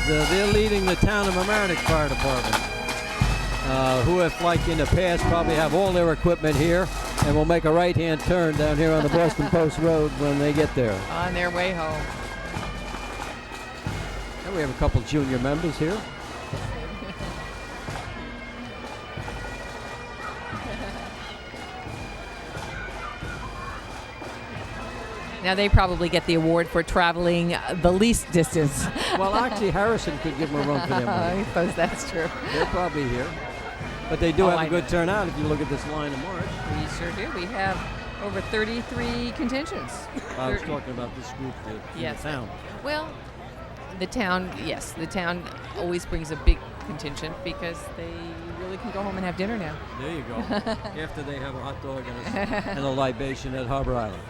They're leading the town of Mamaroneck Fire Department, who, if like in the past, probably have all their equipment here and will make a right-hand turn down here on the Boston Post Road when they get there. On their way home. And we have a couple junior members here. Now they probably get the award for traveling the least distance. Well, actually, Harrison could give them a run for their money. I suppose that's true. They're probably here. But they do have I a good know. turnout if you look at this line of march. We sure do. We have over 33 contingents. I was talking about this group in Yes. the town. Well, the town always brings a big contingent because they really can go home and have dinner now. There you go. After they have a hot dog and a libation at Harbor Island.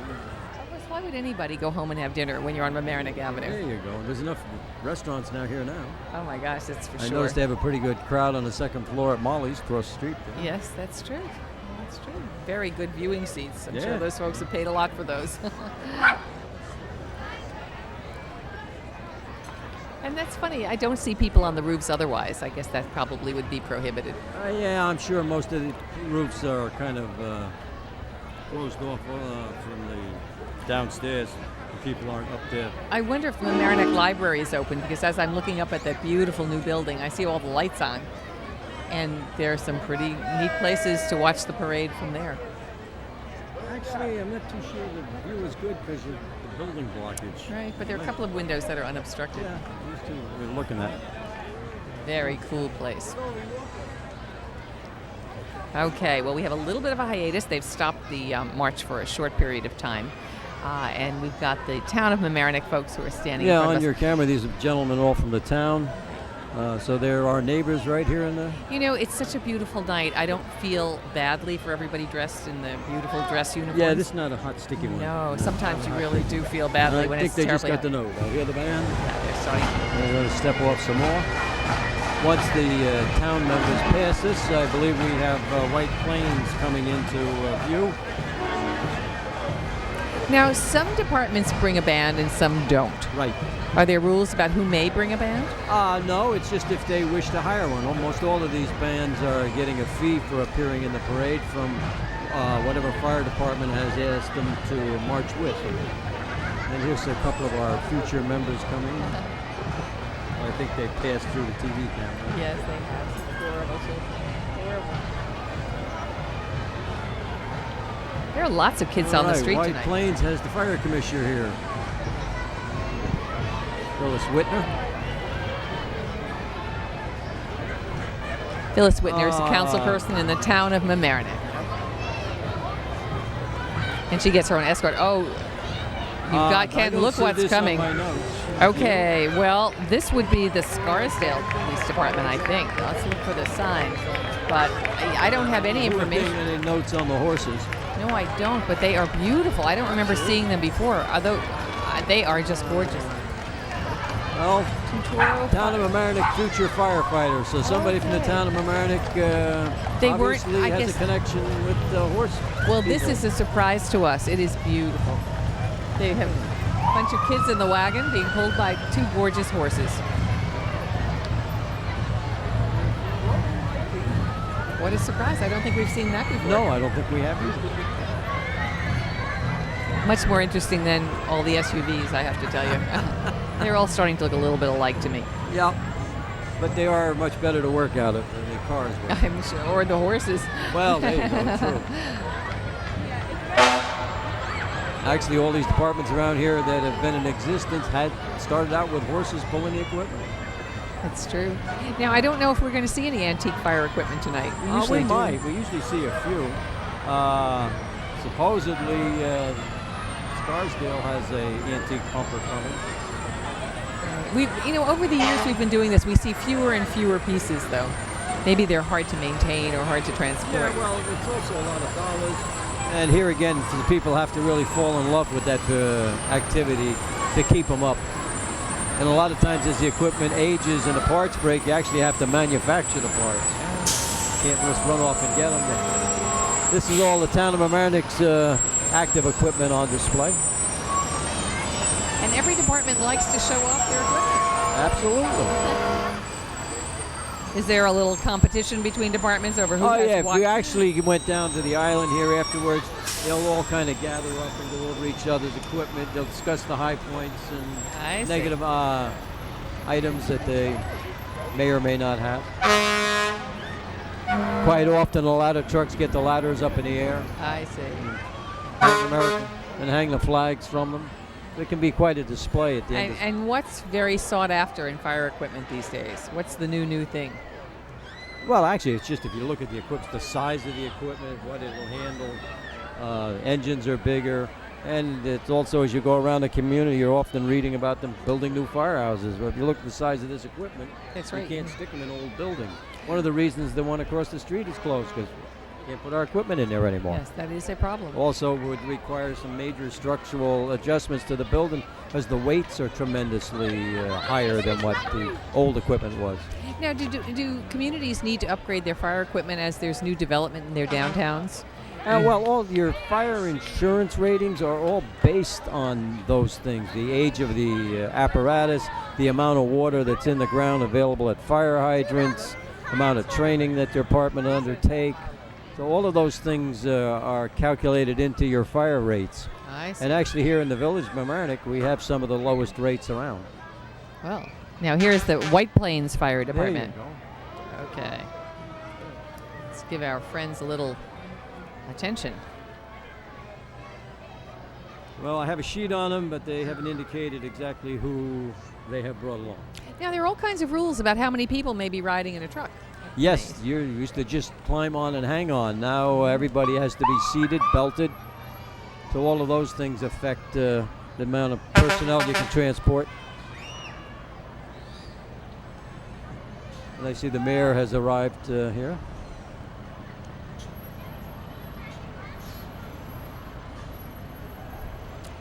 Why would anybody go home and have dinner when you're on Mamaroneck There Avenue? you go. There's enough restaurants now here now. Oh my gosh, that's for I sure. noticed they have a pretty good crowd on the second floor at Molly's across the street there. Yes, that's true. That's true. Very good viewing seats. I'm Yeah. sure those folks have paid a lot for those. And that's funny. I don't see people on the roofs otherwise. I guess that probably would be prohibited. Yeah, I'm sure most of the roofs are kind of closed off from the downstairs. The people aren't up there. I wonder if the Mamaroneck Library is open because as I'm looking up at that beautiful new building, I see all the lights on. And there are some pretty neat places to watch the parade from there. Actually, I'm not too sure the view is good because of the building blockage. Right, but there are a couple of windows that are unobstructed. Yeah, these two we're looking at. Very cool place. Okay, well, we have a little bit of a hiatus. They've stopped the march for a short period of time. And we've got the town of Mamaroneck folks who are standing in Yeah, front on of us. your camera, these are gentlemen all from the town. So they're our neighbors right here in the... You know, it's such a beautiful night. I don't feel badly for everybody dressed in the beautiful dress uniforms. Yeah, this is not a hot, sticky one. No, sometimes you really do feel badly I when think it's they just terribly got the note. I hear the band. Yeah, they're starting. They're going to step off some more. Once the town members pass this, I believe we have White Plains coming into view. Now, some departments bring a band and some don't. Right. Are there rules about who may bring a band? No, it's just if they wish to hire one. Almost all of these bands are getting a fee for appearing in the parade from whatever fire department has asked them to march with. And here's a couple of our future members coming. I think they passed through the TV camera. Yes, they have. Horrible children. Horrible. There are lots of kids on the street White tonight. Plains has the fire commissioner here. Phyllis Whitner. Phyllis Whitner is a council person in the town of Mamaroneck. And she gets her own escort. Oh, you've got Ken. Look what's coming. Okay, well, this would be the Scarsdale Police Department, I think. Let's look for the sign. But I don't have any information. Any notes on the horses? No, I don't, but they are beautiful. I don't remember seeing them before, although they are just gorgeous. Well, town of Mamaroneck future firefighters. So somebody from the town of Mamaroneck They weren't, obviously I has guess- a connection with the horse. Well, this people. is a surprise to us. It is beautiful. They have a bunch of kids in the wagon being pulled by two gorgeous horses. What a surprise. I don't think we've seen that before. No, I don't think we have either. Much more interesting than all the SUVs, I have to tell you. They're all starting to look a little bit alike to me. Yeah, but they are much better to work out of than the cars were. I'm sure. Or the horses. Well, there you go, true. Actually, all these departments around here that have been in existence had started out with horses pulling the equipment. That's true. Now, I don't know if we're going to see any antique fire equipment tonight. We usually We do. might. We usually see a few. Supposedly, Scarsdale has a antique pumper coming. Over the years we've been doing this, we see fewer and fewer pieces, though. Maybe they're hard to maintain or hard to transport. Yeah, well, it's also a lot of dollars. And here again, the people have to really fall in love with that activity to keep them up. And a lot of times as the equipment ages and the parts break, you actually have to manufacture the parts. You can't just run off and get them. This is all the town of Mamaronec's active equipment on display. And every department likes to show off their equipment. Absolutely. Is there a little competition between departments over who Oh has yeah, what? if you actually went down to the island here afterwards, they'll all kind of gather up and go over each other's equipment. They'll discuss the high points I and see. negative items that they may or may not have. Quite often, a lot of trucks get the ladders up in the air I see. and hang the flags from them. It can be quite a display at the end. And what's very sought after in fire equipment these days? What's the new thing? Well, actually, it's just if you look at the equipment, the size of the equipment, what it'll handle. Engines are bigger. And it's also, as you go around the community, you're often reading about them building new firehouses. Well, if you look at the size of this equipment, That's you right. can't stick them in old buildings. One of the reasons the one across the street is closed because we can't put our equipment in there anymore. Yes, that is a problem. Also would require some major structural adjustments to the building because the weights are tremendously higher than what the old equipment was. Now, do communities need to upgrade their fire equipment as there's new development in their downtowns? Well, all your fire insurance ratings are all based on those things. The age of the apparatus, the amount of water that's in the ground available at fire hydrants, amount of training that your department undertake. So all of those things are calculated into your fire rates. I see. And actually here in the village of Mamaroneck, we have some of the lowest rates around. Well, now here's the White Plains Fire There Department. you go. Okay. Let's give our friends a little attention. Well, I have a sheet on them, but they haven't indicated exactly who they have brought along. Now, there are all kinds of rules about how many people may be riding in a truck. Yes, you used to just climb on and hang on. Now everybody has to be seated, belted. So all of those things affect the amount of personnel you can transport. And I see the mayor has arrived here.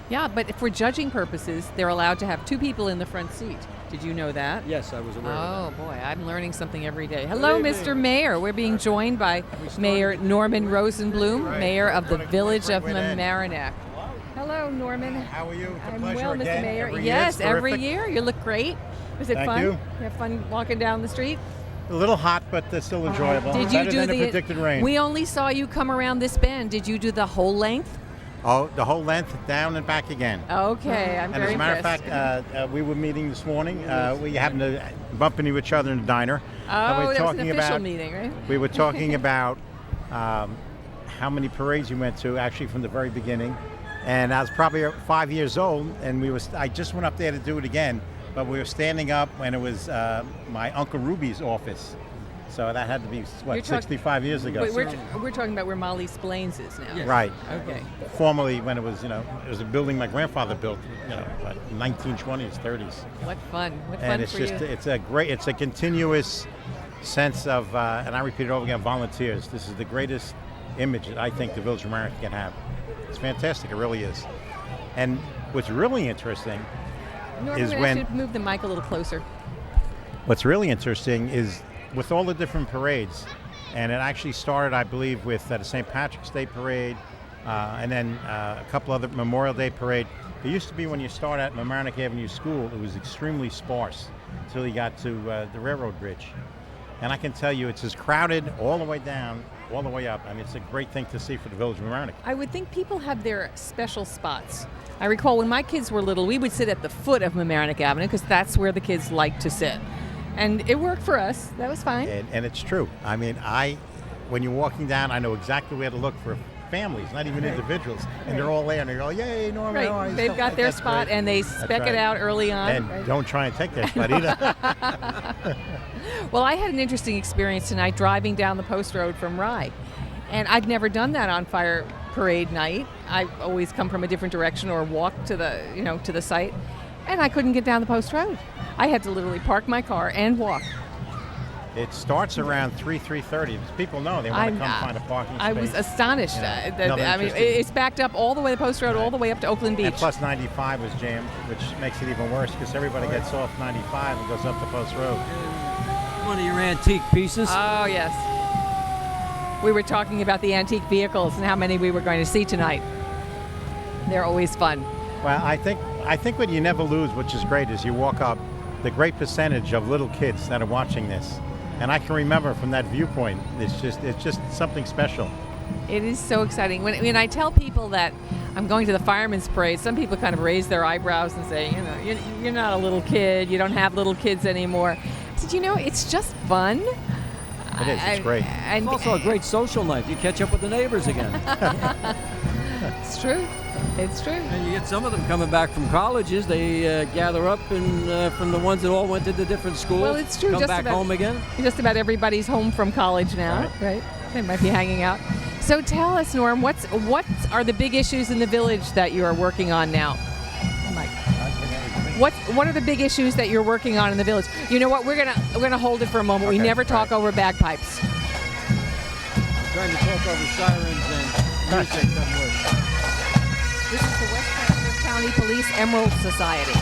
Yeah, but for judging purposes, they're allowed to have two people in the front seat. Did you know that? Yes, I was aware of Oh, boy, I'm learning something every day. Hello, evening. Mr. Mayor. We're being joined by Mayor Norman Rosenblum, Mayor of the Village of Mamaroneck. Hello, Norman. How are you? It's a I'm pleasure well, again. Mr. Mayor. Every year, Yes, it's every terrific. year. You look great. Was it Thank fun? you. You have fun walking down the street? A little hot, but still enjoyable. Did you Better do than the the predicted rain. We only saw you come around this bend. Did you do the whole length? Oh, the whole length, down and back again. Okay, I'm And very as a matter of impressed. fact, we were meeting this morning. We happened to bump into each other in the diner. and oh, we're that was an talking official about, meeting, right? We were talking about how many parades you went to, actually from the very beginning. And I was probably 5 years old, and I just went up there to do it again. But we were standing up when it was my Uncle Ruby's office. So that had to be, You're 65 years ago. Wait, we're talking about where Molly Splains is now. Right. Okay. Formerly, when it was, it was a building my grandfather built, like 1920s, 30s. What fun! What fun And it's for just, you. it's a continuous sense of, and I repeat it over again, volunteers. This is the greatest image that I think the Village of Mamaroneck can have. It's fantastic, it really is. And what's really interesting Norman, is we when- have to move the mic a little closer. What's really interesting is with all the different parades, and it actually started, I believe, with the St. Patrick's Day Parade, and then a couple other Memorial Day Parade. It used to be when you start at Mamaroneck Avenue School, it was extremely sparse until you got to the railroad bridge. And I can tell you, it's as crowded all the way down, all the way up. I mean, it's a great thing to see for the Village of Mamaroneck. I would think people have their special spots. I recall when my kids were little, we would sit at the foot of Mamaroneck Avenue because that's where the kids like to sit. And it worked for us. That was fine. And it's true. I mean, when you're walking down, I know exactly where to look families, not even individuals, and they're all there, and they go, "Yay, Norm!" Right. how are you?" They've Stuff got like their that's spot, great. and they That's spec it right. out early on. And right? don't try and take their spot either. Well, I had an interesting experience tonight driving down the post road from Rye, and I'd never done that on fire parade night. I always come from a different direction or walk to the site, and I couldn't get down the post road. I had to literally park my car and walk. It starts around 3:30. People know they want to come find a parking space. I was astonished. Yeah. I mean, it's backed up all the way to the post road, all the way up to Oakland Beach. And plus 95 was jammed, which makes it even worse because everybody gets off 95 and goes up to Post Road. One of your antique pieces. Oh, yes. We were talking about the antique vehicles and how many we were going to see tonight. They're always fun. Well, I think what you never lose, which is great, is you walk up the great percentage of little kids that are watching this. And I can remember from that viewpoint, it's just something special. It is so exciting. When I tell people that I'm going to the Fireman's Parade, some people kind of raise their eyebrows and say, you're not a little kid. You don't have little kids anymore. I said, it's just fun. It is. It's great. And It's also a great social night. You catch up with the neighbors again. It's true. It's true. And you get some of them coming back from colleges. They gather up and from the ones that all went to the different schools. Well, it's true. Come back home again. Just about everybody's home from college now, right? They might be hanging out. So tell us, Norm, what are the big issues in the village that you are working on now? What are the big issues that you're working on in the village? You know what? We're gonna hold it for a moment. Okay, we never talk over bagpipes. Trying to talk over sirens and music doesn't work. This is the Westchester County Police Emerald Society.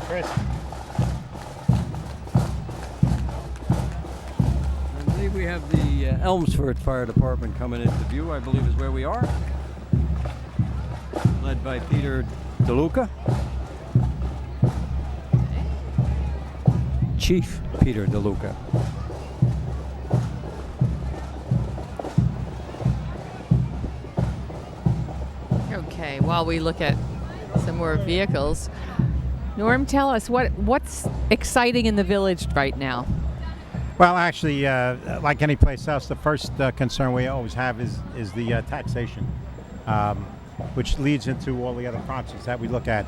Chris. I believe we have the Elmsford Fire Department coming into view, I believe is where we are. Led by Peter DeLuca. Chief Peter DeLuca. Okay, while we look at some more vehicles, Norm, tell us what's exciting in the village right now. Well, actually, like any place else, the first concern we always have is the taxation, which leads into all the other projects that we look at.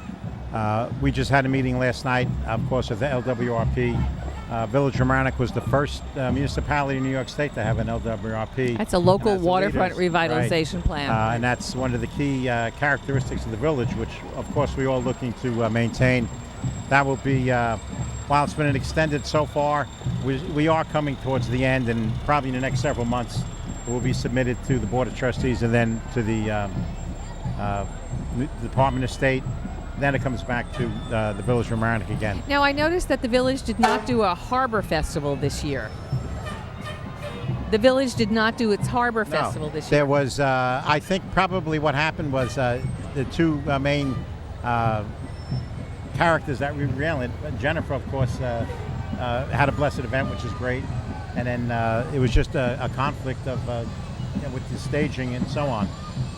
We just had a meeting last night, of course, with the LWRP. Village Romantic was the first municipality in New York State to have an LWRP. That's a local And as the waterfront leaders, revitalization plan. and that's one of the key characteristics of the village, which, of course, we're all looking to maintain. That will be, while it's been extended so far, we are coming towards the end, and probably in the next several months, it will be submitted to the Board of Trustees and then to the Department of State. Then it comes back to the Village of Romantic again. Now, I noticed that the village did not do a harbor festival this year. The village did not do its harbor festival this year. There was, I think probably what happened was the two main characters that we ran. Jennifer, of course, had a blessed event, which is great. And then it was just a conflict of with the staging and so on.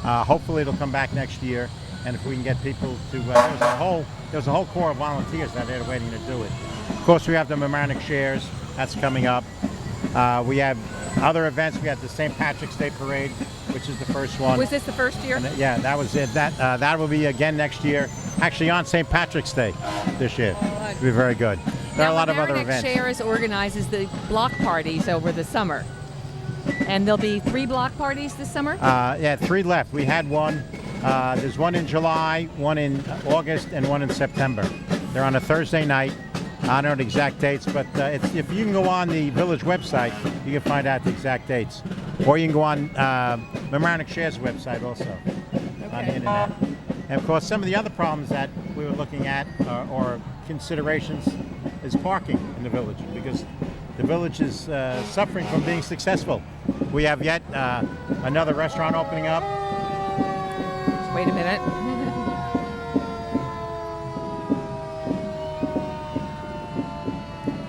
Hopefully it'll come back next year. And if we can get people to, there was a whole core of volunteers that are waiting to do it. Of course, we have the Mamaroneck Shares. That's coming up. We have other events. We have the St. Patrick's Day Parade, which is the first one. Was this the first year? And yeah, that was it. That will be again next year. Actually, on St. Patrick's Day this year. It'll be very good. There are a lot of other events. Shares organizes the block parties over the summer. And there'll be 3 block parties this summer? Yeah, 3 left. We had one. There's one in July, one in August, and one in September. They're on a Thursday night. I don't know the exact dates, but if you can go on the village website, you can find out the exact dates. Or you can go on Mamaroneck Shares website also on the internet. And of course, some of the other problems that we were looking at or considerations is parking in the village, because the village is suffering from being successful. We have yet another restaurant opening up. Wait a minute.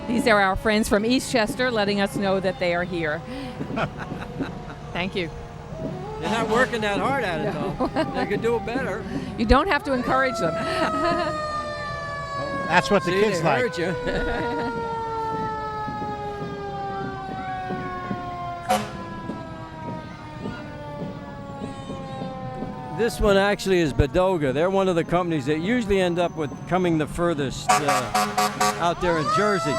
These are our friends from Eastchester letting us know that they are here. Thank you. They're not working that hard at it, though. They could do it better. You don't have to encourage them. That's what the See, kids they like. heard you. This one actually is Bedoga. They're one of the companies that usually end up with coming the furthest out there in Jersey.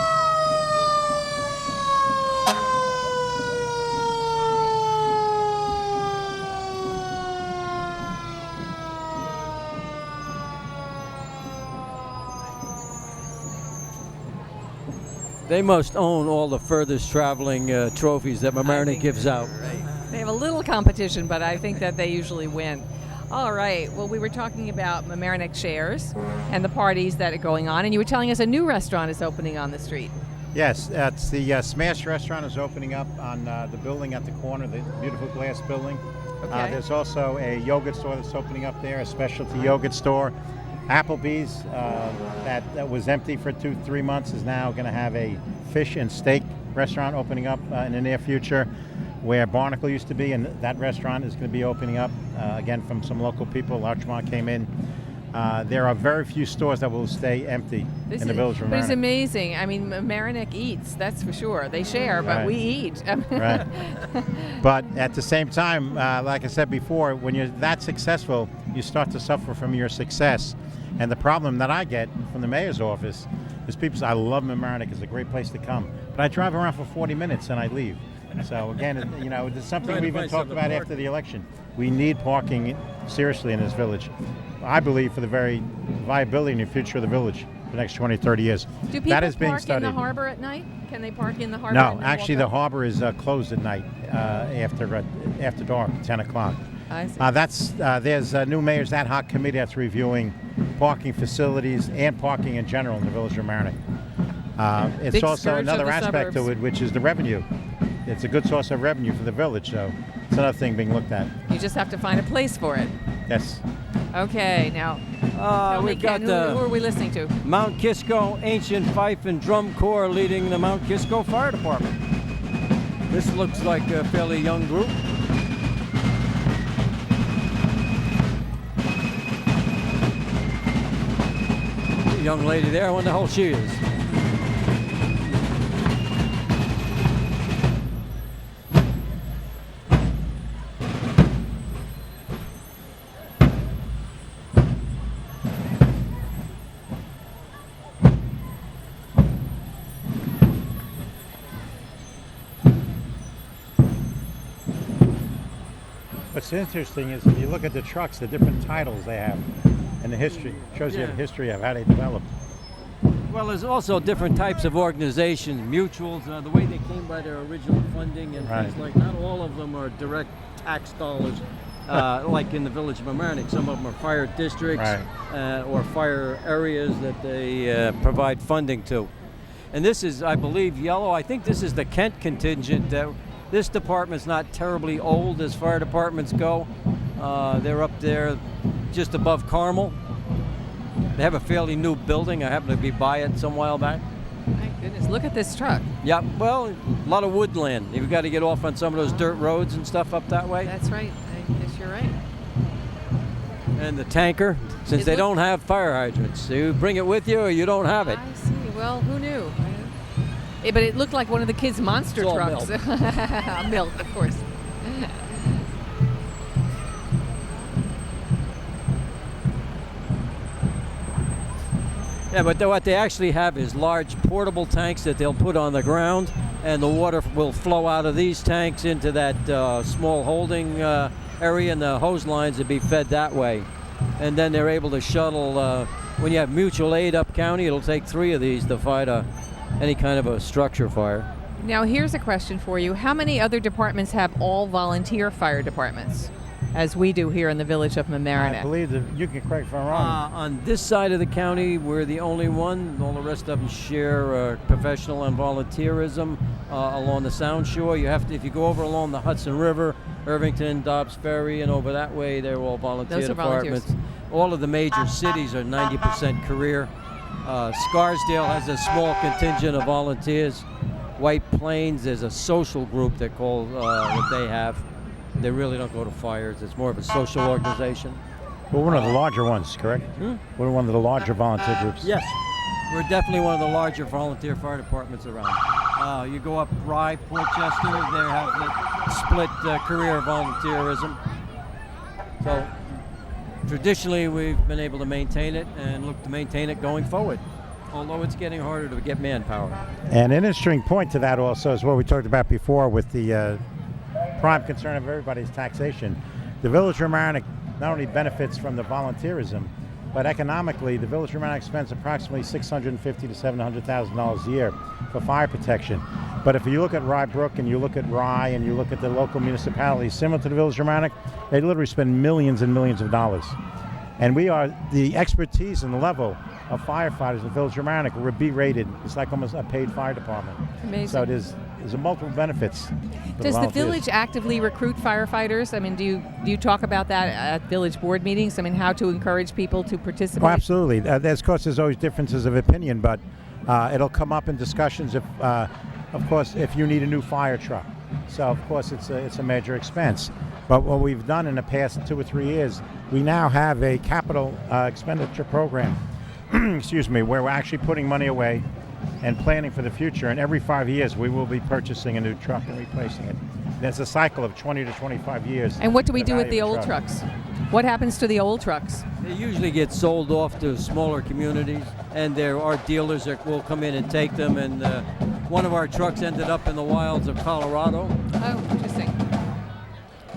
They must own all the furthest traveling trophies that Mamaroneck gives out. They have a little competition, but I think that they usually win. All right. Well, we were talking about Mamaroneck shares and the parties that are going on, and you were telling us a new restaurant is opening on the street. Yes, it's the Smash restaurant is opening up on the building at the corner, the beautiful glass building. Okay. There's also a yogurt store that's opening up there, a specialty yogurt store. Applebee's, that was empty for 2-3 months, is now going to have a fish and steak restaurant opening up in the near future, where Barnacle used to be, and that restaurant is going to be opening up again from some local people. Larchmont came in. There are very few stores that will stay empty in the village of But it's Mamaroneck. amazing. I mean, Mamaroneck eats, that's for sure. They share, but Right. we eat. Right. But at the same time, like I said before, when you're that successful, you start to suffer from your success. And the problem that I get from the mayor's office is people say, I love Mamaroneck, it's a great place to come. But I drive around for 40 minutes and I leave. So again, it's something Trying to we've been find talking something about to after the election. We need parking seriously in this village. I believe for the very viability and the future of the village for the next 20, 30 years. Do people that is being park studied. in the harbor at night? Can they park in the harbor? No, and then actually walk the up? harbor is closed at night after dark, 10 o'clock. I see. There's a new mayor's ad hoc committee that's reviewing parking facilities and parking in general in the village of Mamaroneck. It's Big also scourge of another the aspect suburbs. to it, which is the revenue. It's a good source of revenue for the village, so it's another thing being looked at. You just have to find a place for it. Yes. Okay, now tell me, We've got Ken, who are we listening to? Mount Kisco Ancient Fife and Drum Corps leading the Mount Kisco Fire Department. This looks like a fairly young group. Young lady there, I wonder how old she is. What's interesting is if you look at the trucks, the different titles they have and the history. Shows you the history of how they developed. Well, there's also different types of organizations, mutuals, the way they came by their original funding and things like. Not all of them are direct tax dollars, like in the village of Mamaroneck. Some of them are fire districts or fire areas that they provide funding to. And this is, I believe, yellow. I think this is the Kent contingent. This department's not terribly old as fire departments go. They're up there just above Carmel. They have a fairly new building. I happened to be by it some while back. My goodness, look at this truck. Yeah, well, a lot of woodland. You've got to get off on some of those dirt roads and stuff up that way. That's right. I guess you're right. And the tanker, since they don't have fire hydrants, so you bring it with you or you don't have it. I see. Well, who knew? But it looked like one of the kids' monster It's all trucks. Milk, of course. Yeah, but what they actually have is large portable tanks that they'll put on the ground, and the water will flow out of these tanks into that small holding area, and the hose lines will be fed that way. And then they're able to shuttle, when you have mutual aid up county, it'll take 3 of these to fight any kind of a structure fire. Now, here's a question for you. How many other departments have all volunteer fire departments? as we do here in the village of I Mamaroneck. believe that you can correct if I'm wrong. On this side of the county, we're the only one. All the rest of them share professional and volunteerism along the Sound Shore. You have to, if you go over along the Hudson River, Irvington, Dobbs Ferry, and over that way, they're all volunteer Those are departments. volunteers. All of the major cities are 90% career. Scarsdale has a small contingent of volunteers. White Plains, there's a social group that they have. They really don't go to fires. It's more of a social organization. We're one of the larger ones, correct? We're one of the larger volunteer groups. Yes, we're definitely one of the larger volunteer fire departments around. You go up Rye, Portchester, they have the split career volunteerism. So traditionally we've been able to maintain it and look to maintain it going forward, although it's getting harder to get manpower. And an interesting point to that also is what we talked about before with the prime concern of everybody's taxation. The Village of Mamaroneck not only benefits from the volunteerism, but economically, the Village of Mamaroneck spends approximately $650,000 to $700,000 a year for fire protection. But if you look at Rye Brook and you look at Rye and you look at the local municipalities similar to the Village of Mamaroneck, they literally spend millions and millions of dollars. And we are the expertise and the level of firefighters in the Village of Mamaroneck. We're B-rated. It's like almost a paid fire department. Amazing. So there's multiple benefits. Does the village actively recruit firefighters? I mean, do you talk about that at village board meetings? I mean, how to encourage people to participate? Oh, absolutely. Of course, there's always differences of opinion, but it'll come up in discussions if, of course, if you need a new fire truck. So, of course, it's a major expense. But what we've done in the past 2 or 3 years, we now have a capital expenditure program, excuse me, where we're actually putting money away and planning for the future. And every 5 years, we will be purchasing a new truck and replacing it. There's a cycle of 20 to 25 years. And what do we do with the value of old a truck. trucks? What happens to the old trucks? They usually get sold off to smaller communities, and there are dealers that will come in and take them. And one of our trucks ended up in the wilds of Colorado. Oh, interesting.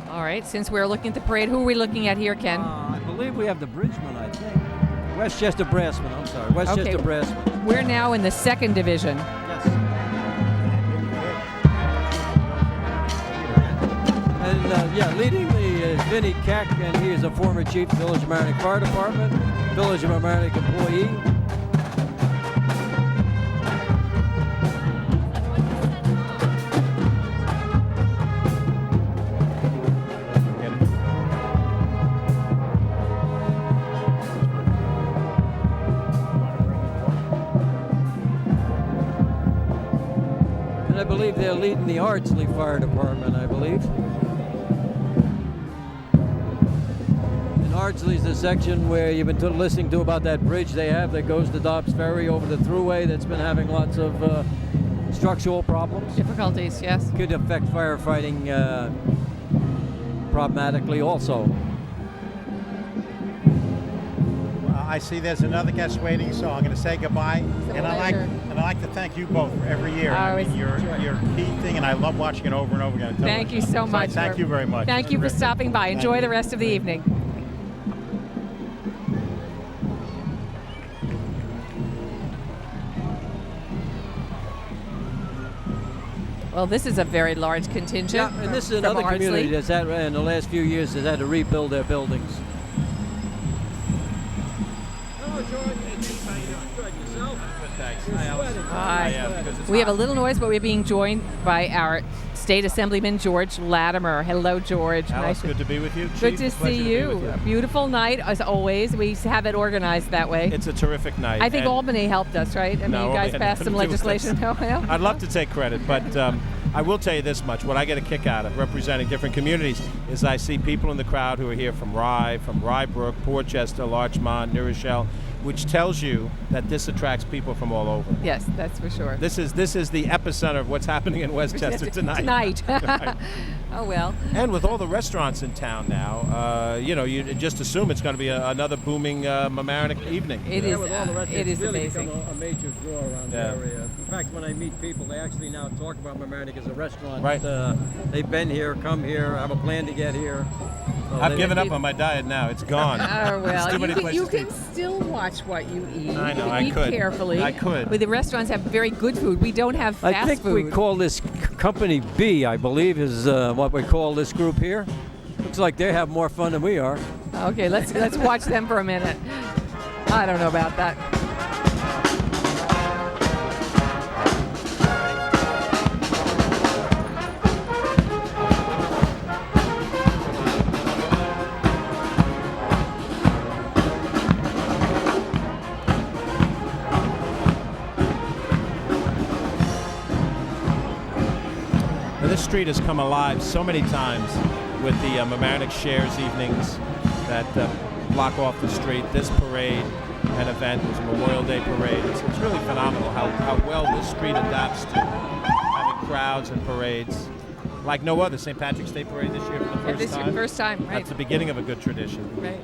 All right, since we're looking at the parade, who are we looking at here, Ken? I believe we have the Bridgeman, I think. Westchester Brassman, I'm sorry. Westchester Brassman. We're now in the 2nd division. Yes. And leading the is Vinny Keck, and he is a former chief of Village of Mamaroneck Fire Department, Village of Mamaroneck employee. And I believe they're leading the Ardsley Fire Department, I believe. And Ardsley's the section where you've been listening to about that bridge they have that goes to Dobbs Ferry over the thruway that's been having lots of structural problems. Difficulties, yes. Could affect firefighting problematically also. I see there's another guest waiting, so I'm going to say goodbye. And I like to thank you both for every year. I mean, you're a key thing, and I love watching it over and over again. Thank you so much. Thank you very much. Thank you for stopping by. Enjoy the rest of the evening. Well, this is a very large contingent. Yeah, and this is another community that's had, in the last few years, has had to rebuild their buildings. Hello, George. How you doing? Good. Yourself? Good, thanks. Hi. We have a little noise, but we're being joined by our State Assemblyman George Latimer. Hello, George. Alice, good to be with you. Good to see you. A beautiful night, as always. We have it organized that way. It's a terrific night. I think Albany helped us, right? I mean, you guys passed some legislation. I'd love to take credit, but I will tell you this much. What I get a kick out of representing different communities is I see people in the crowd who are here from Rye Brook, Portchester, Larchmont, New Rochelle, which tells you that this attracts people from all over. Yes, that's for sure. This is the epicenter of what's happening in Westchester tonight. Right. Oh, well. And with all the restaurants in town now, you just assume it's going to be another booming Mamaroneck evening. It is. With all the rest, It is really amazing. become a major draw around the area. In fact, when I meet people, they actually now talk about Mamaroneck as a restaurant. Right. They've been here, come here, have a plan to get here. So I've given up on my diet now. It's gone. Oh, well, There's too many places you to can eat. still watch what you eat. I know, You I eat could. carefully. I could. But the restaurants have very good food. We don't have fast I think food. we call this Company B, I believe, is what we call this group here. Looks like they have more fun than we are. Okay, let's watch them for a minute. I don't know about that. Now, this street has come alive so many times with the Mamaroneck Shares evenings that block off the street. This parade and event was a Memorial Day parade. It's really phenomenal how well this street adapts to having crowds and parades like no other. St. Patrick's Day parade this year for the first time. First time, right? That's the beginning of a good tradition. Right.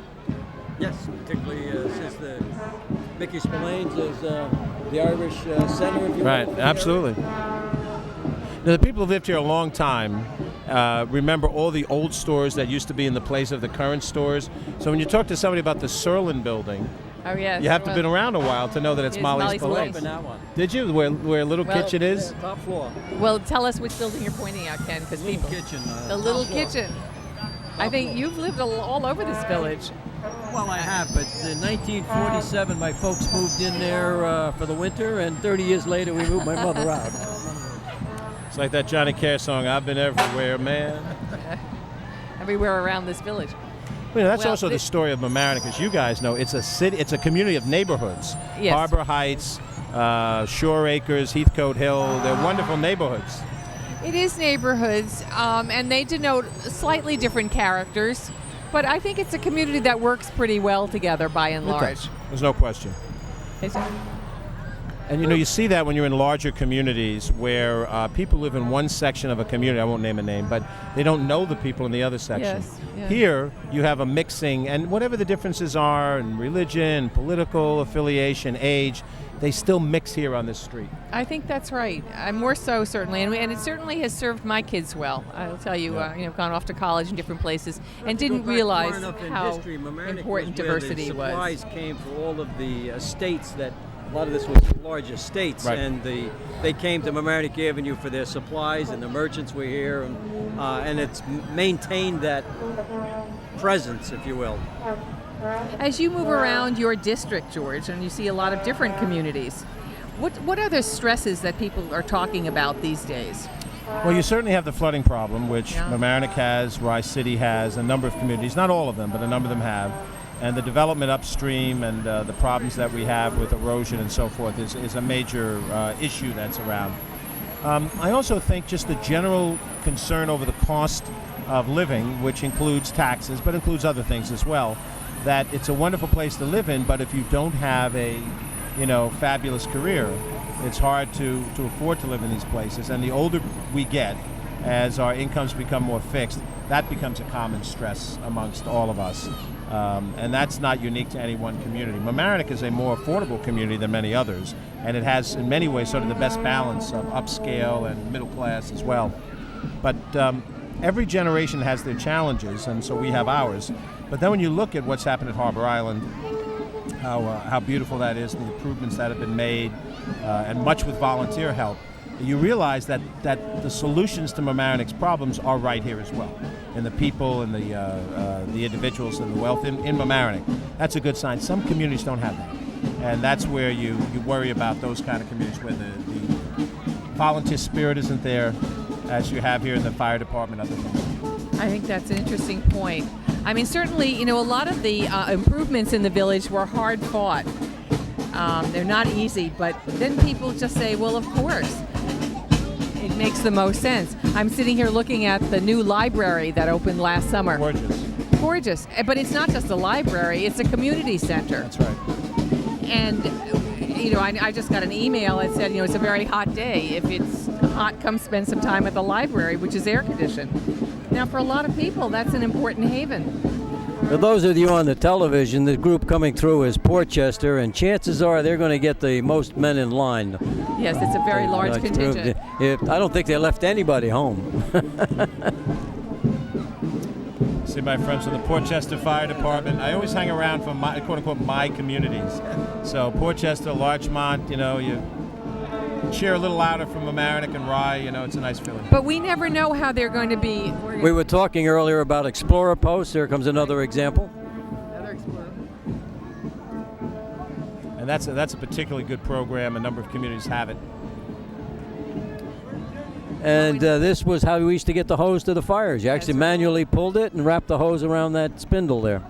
Yes, particularly since the Mickey Spillane's is the Irish center. If you Right, will, absolutely. Now, the people who've lived here a long time remember all the old stores that used to be in the place of the current stores. So when you talk to somebody about the Serlin building, Oh yes. you have to have been around a while to know that it's It's Molly's Molly's Spillane's. Spillane's. That one. Did you? Where Little Well, Kitchen is? Yeah, top floor. Well, tell us which building you're pointing at, Ken, because Little people. kitchen. The top little floor. kitchen. I think you've lived all over this village. Well, I have, but in 1947, my folks moved in there for the winter, and 30 years later, we moved my mother out. It's like that Johnny Cash song, I've been everywhere, man. Everywhere around this village. You know, that's Well, also the story of Mamaroneck, as you guys know. It's a city, it's a community of neighborhoods. Yes. Harbor Heights, Shore Acres, Heathcote Hill, they're wonderful neighborhoods. It is neighborhoods, and they denote slightly different characters, but I think it's a community that works pretty well together by and large. There's no question. It's- And you know, you see that when you're in larger communities where people live in one section of a community, I won't name a name, but they don't know the people in the other section. Yes, yeah. Here, you have a mixing, and whatever the differences are in religion, political affiliation, age, they still mix here on this street. I think that's right. More so, certainly, and it certainly has served my kids well. I'll tell you, I've gone off to college in different places and didn't realize how important diversity was. Supplies came for all of the estates that. A lot of this was large estates, Right. and they came to Mamaroneck Avenue for their supplies, and the merchants were here, and it's maintained that presence, if you will. As you move around your district, George, and you see a lot of different communities, what are the stresses that people are talking about these days? Well, you certainly have the flooding problem, which Yeah. Mamaroneck has, Rice City has, a number of communities, not all of them, but a number of them have. And the development upstream and the problems that we have with erosion and so forth is a major issue that's around. I also think just the general concern over the cost of living, which includes taxes, but includes other things as well, that it's a wonderful place to live in, but if you don't have a, fabulous career, it's hard to afford to live in these places. And the older we get, as our incomes become more fixed, that becomes a common stress amongst all of us. And that's not unique to any one community. Mamaroneck is a more affordable community than many others, and it has, in many ways, sort of the best balance of upscale and middle class as well. But every generation has their challenges, and so we have ours. But then when you look at what's happened at Harbor Island, how beautiful that is, and the improvements that have been made, and much with volunteer help, you realize that the solutions to Mamaroneck's problems are right here as well, in the people and the individuals and the wealth in Mamaroneck. That's a good sign. Some communities don't have that, and that's where you worry about those kind of communities where the volunteer spirit isn't there, as you have here in the fire department, other things. I think that's an interesting point. I mean, certainly, a lot of the improvements in the village were hard fought. They're not easy, but then people just say, well, of course. It makes the most sense. I'm sitting here looking at the new library that opened last summer. Gorgeous. But it's not just a library, it's a community center. That's right. And, I just got an email that said, it's a very hot day. If it's hot, come spend some time at the library, which is air conditioned. Now, for a lot of people, that's an important haven. For those of you on the television, the group coming through is Portchester, and chances are they're going to get the most men in line. Yes, it's a very large contingent. I don't think they left anybody home. See my friends from the Portchester Fire Department. I always hang around for my, quote-unquote, my communities. So Portchester, Larchmont, cheer a little louder from Mamaroneck and Rye. You know, it's a nice feeling. But we never know how they're going to be. We were talking earlier about Explorer Posts. Here comes another example. Another Explorer. And that's a particularly good program. A number of communities have it. And this was how we used to get the hose to the fires. You actually manually pulled it and wrapped the hose around that spindle there.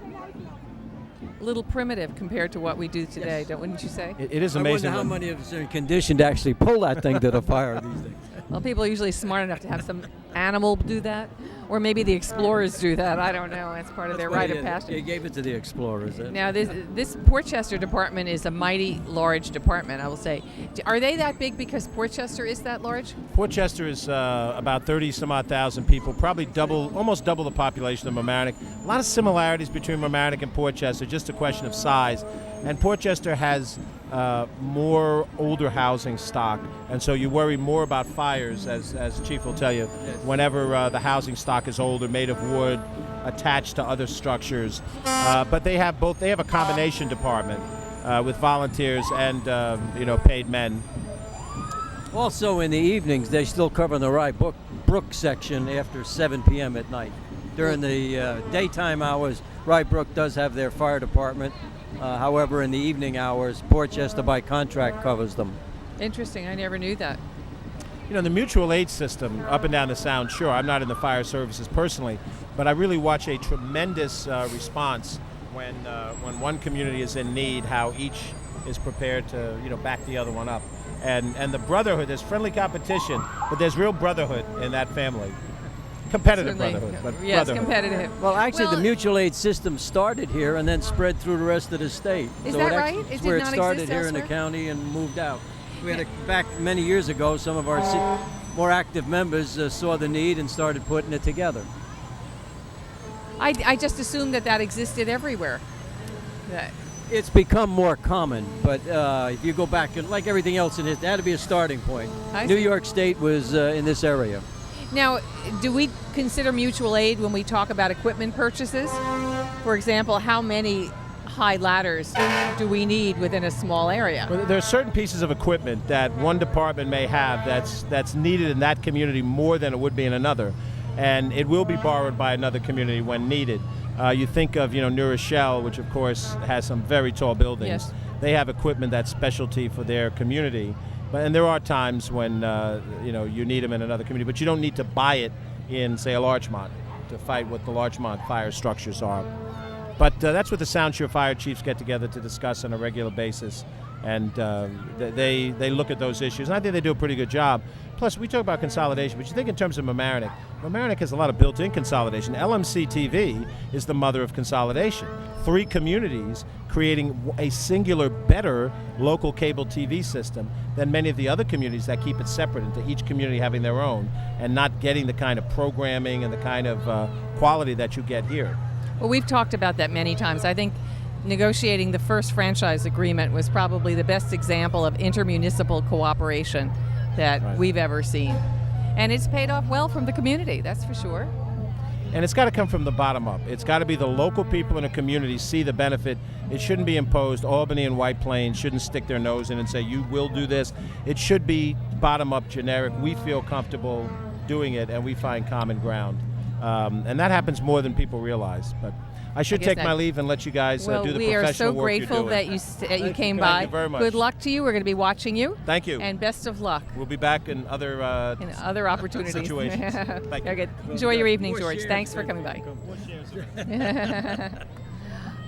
A little primitive compared to what we do today, wouldn't you say? It is amazing. I wonder how many of us are in condition to actually pull that thing to the fire these days. Well, people are usually smart enough to have some animal do that, or maybe the explorers do that. I don't know. That's part of their rite of passage. They gave it to the explorers. Now, this Portchester department is a mighty large department, I will say. Are they that big because Portchester is that large? Portchester is about 30-some-odd thousand people, probably almost double the population of Mamaroneck. A lot of similarities between Mamaroneck and Portchester, just a question of size. And Portchester has more older housing stock, and so you worry more about fires, as Chief will tell you, whenever the housing stock is older, made of wood, attached to other structures. But they have both. They have a combination department with volunteers and paid men. Also, in the evenings, they still cover the Rye Brook section after 7 p.m. at night. During the daytime hours, Rye Brook does have their fire department. However, in the evening hours, Portchester by contract covers them. Interesting. I never knew that. You know, the mutual aid system up and down the Sound, sure, I'm not in the fire services personally, but I really watch a tremendous response when one community is in need, how each is prepared to, back the other one up. And the brotherhood, there's friendly competition, but there's real brotherhood in that family. Competitive Certainly. brotherhood, but yes, brotherhood. competitive. Well, actually, the mutual aid system started here and then spread through the rest of the state. Is So that it right? actually- It where did it not started exist here in the elsewhere? county and moved out. We had back many years ago, some of our more active members saw the need and started putting it together. I just assumed that existed everywhere. It's become more common, but if you go back, and like everything else in it, that had to be a starting point. I New see. York State was in this area. Now, do we consider mutual aid when we talk about equipment purchases? For example, how many high ladders do we need within a small area? Well, there are certain pieces of equipment that one department may have that's needed in that community more than it would be in another, and it will be borrowed by another community when needed. You think of New Rochelle, which of course has some very tall buildings. Yes. They have equipment that's specialty for their community, and there are times when you need them in another community, but you don't need to buy it in, say, a Larchmont to fight what the Larchmont fire structures are. But that's what the Sound Shore Fire Chiefs get together to discuss on a regular basis, and they look at those issues, and I think they do a pretty good job. Plus, we talk about consolidation, but you think in terms of Mamaroneck. Mamaroneck has a lot of built-in consolidation. LMC-TV is the mother of consolidation. 3 communities creating a singular, better local cable TV system than many of the other communities that keep it separate into each community having their own and not getting the kind of programming and the kind of quality that you get here. Well, we've talked about that many times. I think negotiating the first franchise agreement was probably the best example of intermunicipal cooperation that we've ever seen. And it's paid off well from the community, that's for sure. And it's got to come from the bottom up. It's got to be the local people in a community see the benefit. It shouldn't be imposed. Albany and White Plains shouldn't stick their nose in and say, you will do this. It should be bottom up, generic. We feel comfortable doing it, and we find common ground. And that happens more than people realize. But I should take my leave and let you guys do the professional work you're doing. We are so grateful that you came by. Thank you very much. Good luck to you. We're going to be watching you. Thank you. And best of luck. We'll be back in other opportunities. situations. Thank you. Okay. Enjoy your evening, George. Thanks for coming by.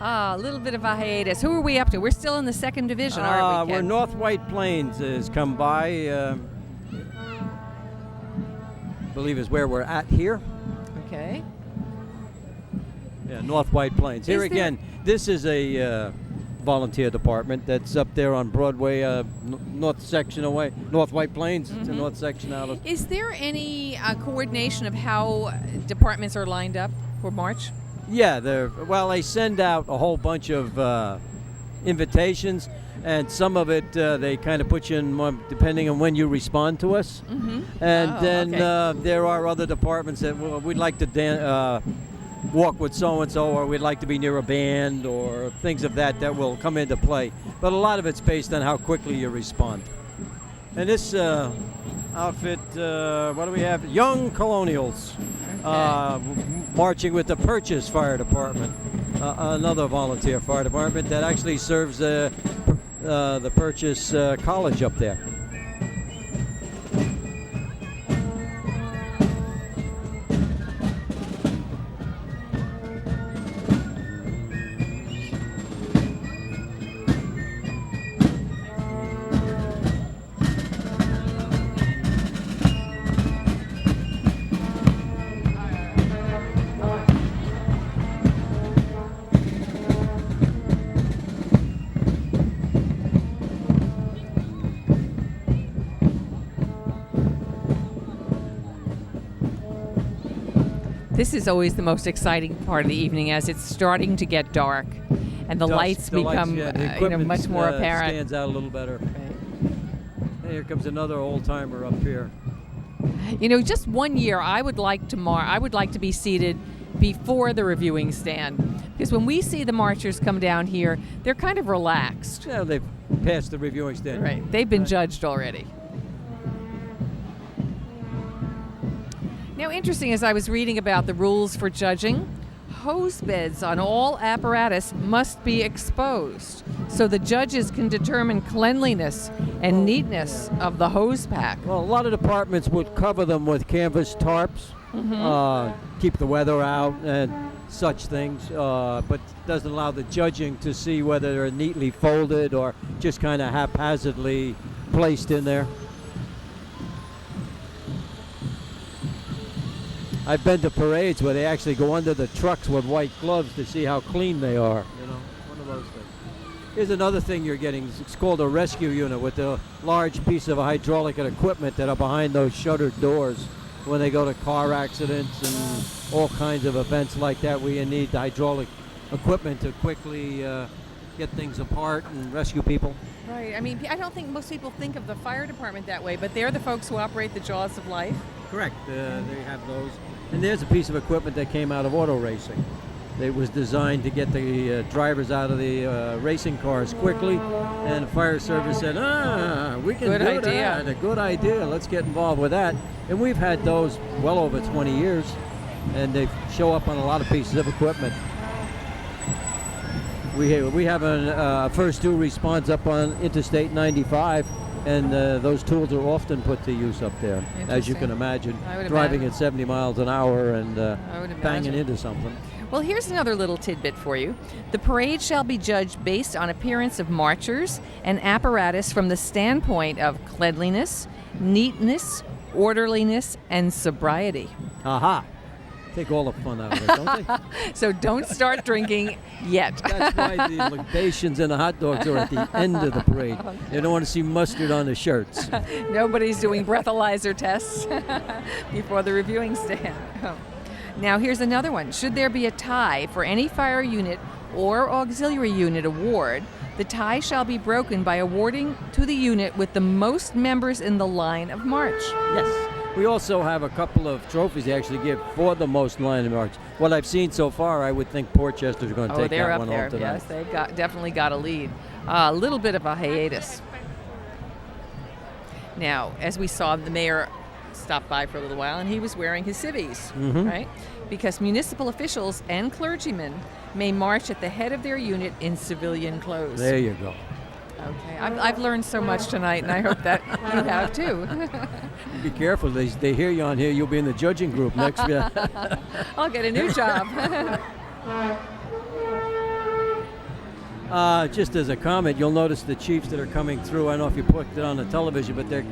A little bit of a hiatus. Who are we up to? We're still in the second division, aren't we, Ken? We're North White Plains has come by. Believe is where we're at here. Okay. Yeah, North White Plains. Here again, this is a volunteer department that's up there on Broadway, north section away. North White Plains, it's the north section out of. Is there any coordination of how departments are lined up for March? Yeah, they send out a whole bunch of invitations, and some of it they kind of put you in depending on when you respond to us. And there are other departments that we'd like to walk with so-and-so, or we'd like to be near a band, or things of that will come into play. But a lot of it's based on how quickly you respond. And this outfit, what do we have? Young Colonials, marching with the Purchase Fire Department, another volunteer fire department that actually serves the Purchase College up there. This is always the most exciting part of the evening as it's starting to get dark and the lights become much more apparent. Stands out a little better. Right. And here comes another old-timer up here. You know, just one year I would like to be seated before the reviewing stand, because when we see the marchers come down here, they're kind of relaxed. Yeah, they've passed the reviewing stand. Right. They've been judged already. Now, interesting, as I was reading about the rules for judging, hose beds on all apparatus must be exposed so the judges can determine cleanliness and neatness of the hose pack. Well, a lot of departments would cover them with canvas tarps, keep the weather out and such things, but doesn't allow the judging to see whether they're neatly folded or just kind of haphazardly placed in there. I've been to parades where they actually go under the trucks with white gloves to see how clean they are. You know, one of those things. Here's another thing you're getting. It's called a rescue unit with a large piece of hydraulic and equipment that are behind those shuttered doors. When they go to car accidents and all kinds of events like that, where you need the hydraulic equipment to quickly get things apart and rescue people. Right. I mean, I don't think most people think of the fire department that way, but they're the folks who operate the jaws of life. Correct. They have those. And there's a piece of equipment that came out of auto racing. It was designed to get the drivers out of the racing cars quickly, and the fire service said, we can Good do idea. that. A good idea. Let's get involved with that. And we've had those well over 20 years, and they show up on a lot of pieces of equipment. We have a first due response up on Interstate 95, and those tools are often put to use up there, as you can imagine, driving at 70 miles an hour and banging into something. Well, here's another little tidbit for you. The parade shall be judged based on appearance of marchers and apparatus from the standpoint of cleanliness, neatness, orderliness, and sobriety. Aha! Take all the fun out of it, don't they? So don't start drinking yet. That's why the libations and the hot dogs are at the end of the parade. You don't want to see mustard on the shirts. Nobody's doing breathalyzer tests before the reviewing stand. Now here's another one. Should there be a tie for any fire unit or auxiliary unit award, the tie shall be broken by awarding to the unit with the most members in the line of march. Yes. We also have a couple of trophies they actually give for the most line of march. What I've seen so far, I would think Portchester's going to take that one home tonight. Yes, they've definitely got a lead. A little bit of a hiatus. Now, as we saw, the mayor stopped by for a little while, and he was wearing his civvies, right? Because municipal officials and clergymen may march at the head of their unit in civilian clothes. There you go. Okay, I've learned so much tonight, and I hope that you have too. Be careful, they hear you on here, you'll be in the judging group next year. I'll get a new job. Just as a comment, you'll notice the chiefs that are coming through, I don't know if you put it on the television, but they're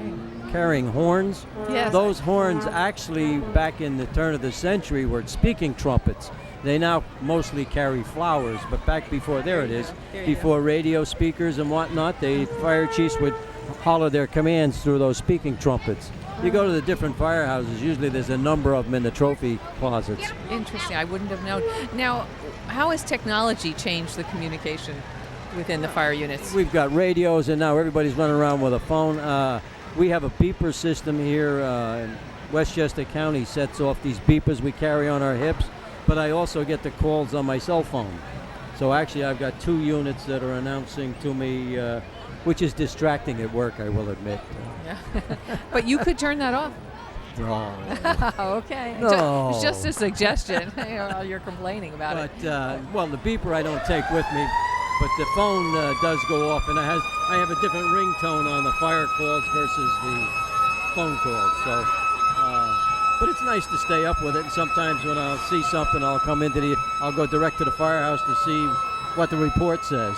carrying horns. Yes. Those horns actually, back in the turn of the century, were speaking trumpets. They now mostly carry flowers, but back before, there it is, before radio speakers and whatnot, the fire chiefs would holler their commands through those speaking trumpets. You go to the different firehouses, usually there's a number of them in the trophy closets. Interesting, I wouldn't have known. Now, how has technology changed the communication within the fire units? We've got radios, and now everybody's running around with a phone. We have a beeper system here. In Westchester County sets off these beepers we carry on our hips, but I also get the calls on my cell phone. So actually I've got 2 units that are announcing to me which is distracting at work, I will admit. Yeah. But you could turn that off. No. Okay. No. Just a suggestion. You're complaining about it. But well, the beeper I don't take with me, but the phone does go off, and I have a different ringtone on the fire calls versus the phone calls. So, but it's nice to stay up with it. And sometimes when I'll see something, I'll go direct to the firehouse to see what the report says.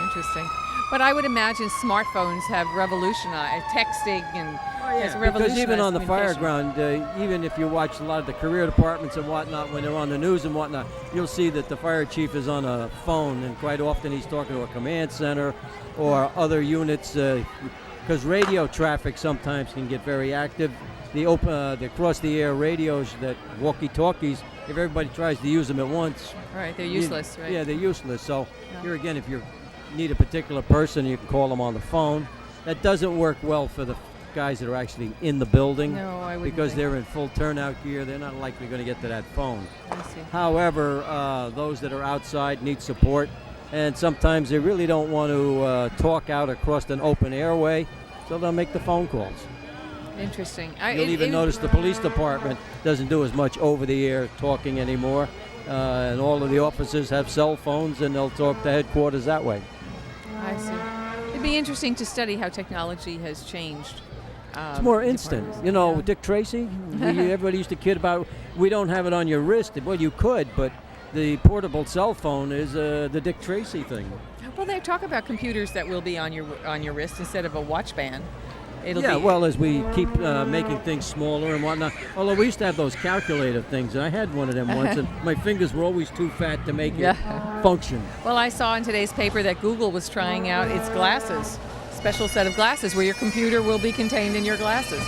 Interesting. But I would imagine smartphones have revolutionized texting and has revolutionized because even on the fire communication. ground, even if you watch a lot of the career departments and whatnot, when they're on the news and whatnot, you'll see that the fire chief is on a phone, and quite often he's talking to a command center or other units, because radio traffic sometimes can get very active. The across-the-air radios, that walkie-talkies, if everybody tries to use them at once, Right, they're useless, right? Yeah, they're useless. So Yeah. here again, if you need a particular person, you can call them on the phone. That doesn't work well for the guys that are actually in the building. No, I wouldn't because think. they're in full turnout gear. They're not likely going to get to that phone. I see. However, those that are outside need support, and sometimes they really don't want to talk out across an open airway, so they'll make the phone calls. Interesting. You'll even notice the police department doesn't do as much over-the-air talking anymore, and all of the officers have cell phones, and they'll talk to headquarters that way. I see. It'd be interesting to study how technology has changed. It's more instant. departments. You know, Yeah. Dick Tracy, everybody used to kid about, we don't have it on your wrist. Well, you could, but the portable cell phone is the Dick Tracy thing. Well, they talk about computers that will be on your wrist instead of a watch band. It'll Yeah, be, well, as we keep making things smaller and whatnot. Although we used to have those calculator things, and I had one of them once, and my fingers were always too fat to make it function. Well, I saw in today's paper that Google was trying out its glasses, special set of glasses where your computer will be contained in your glasses.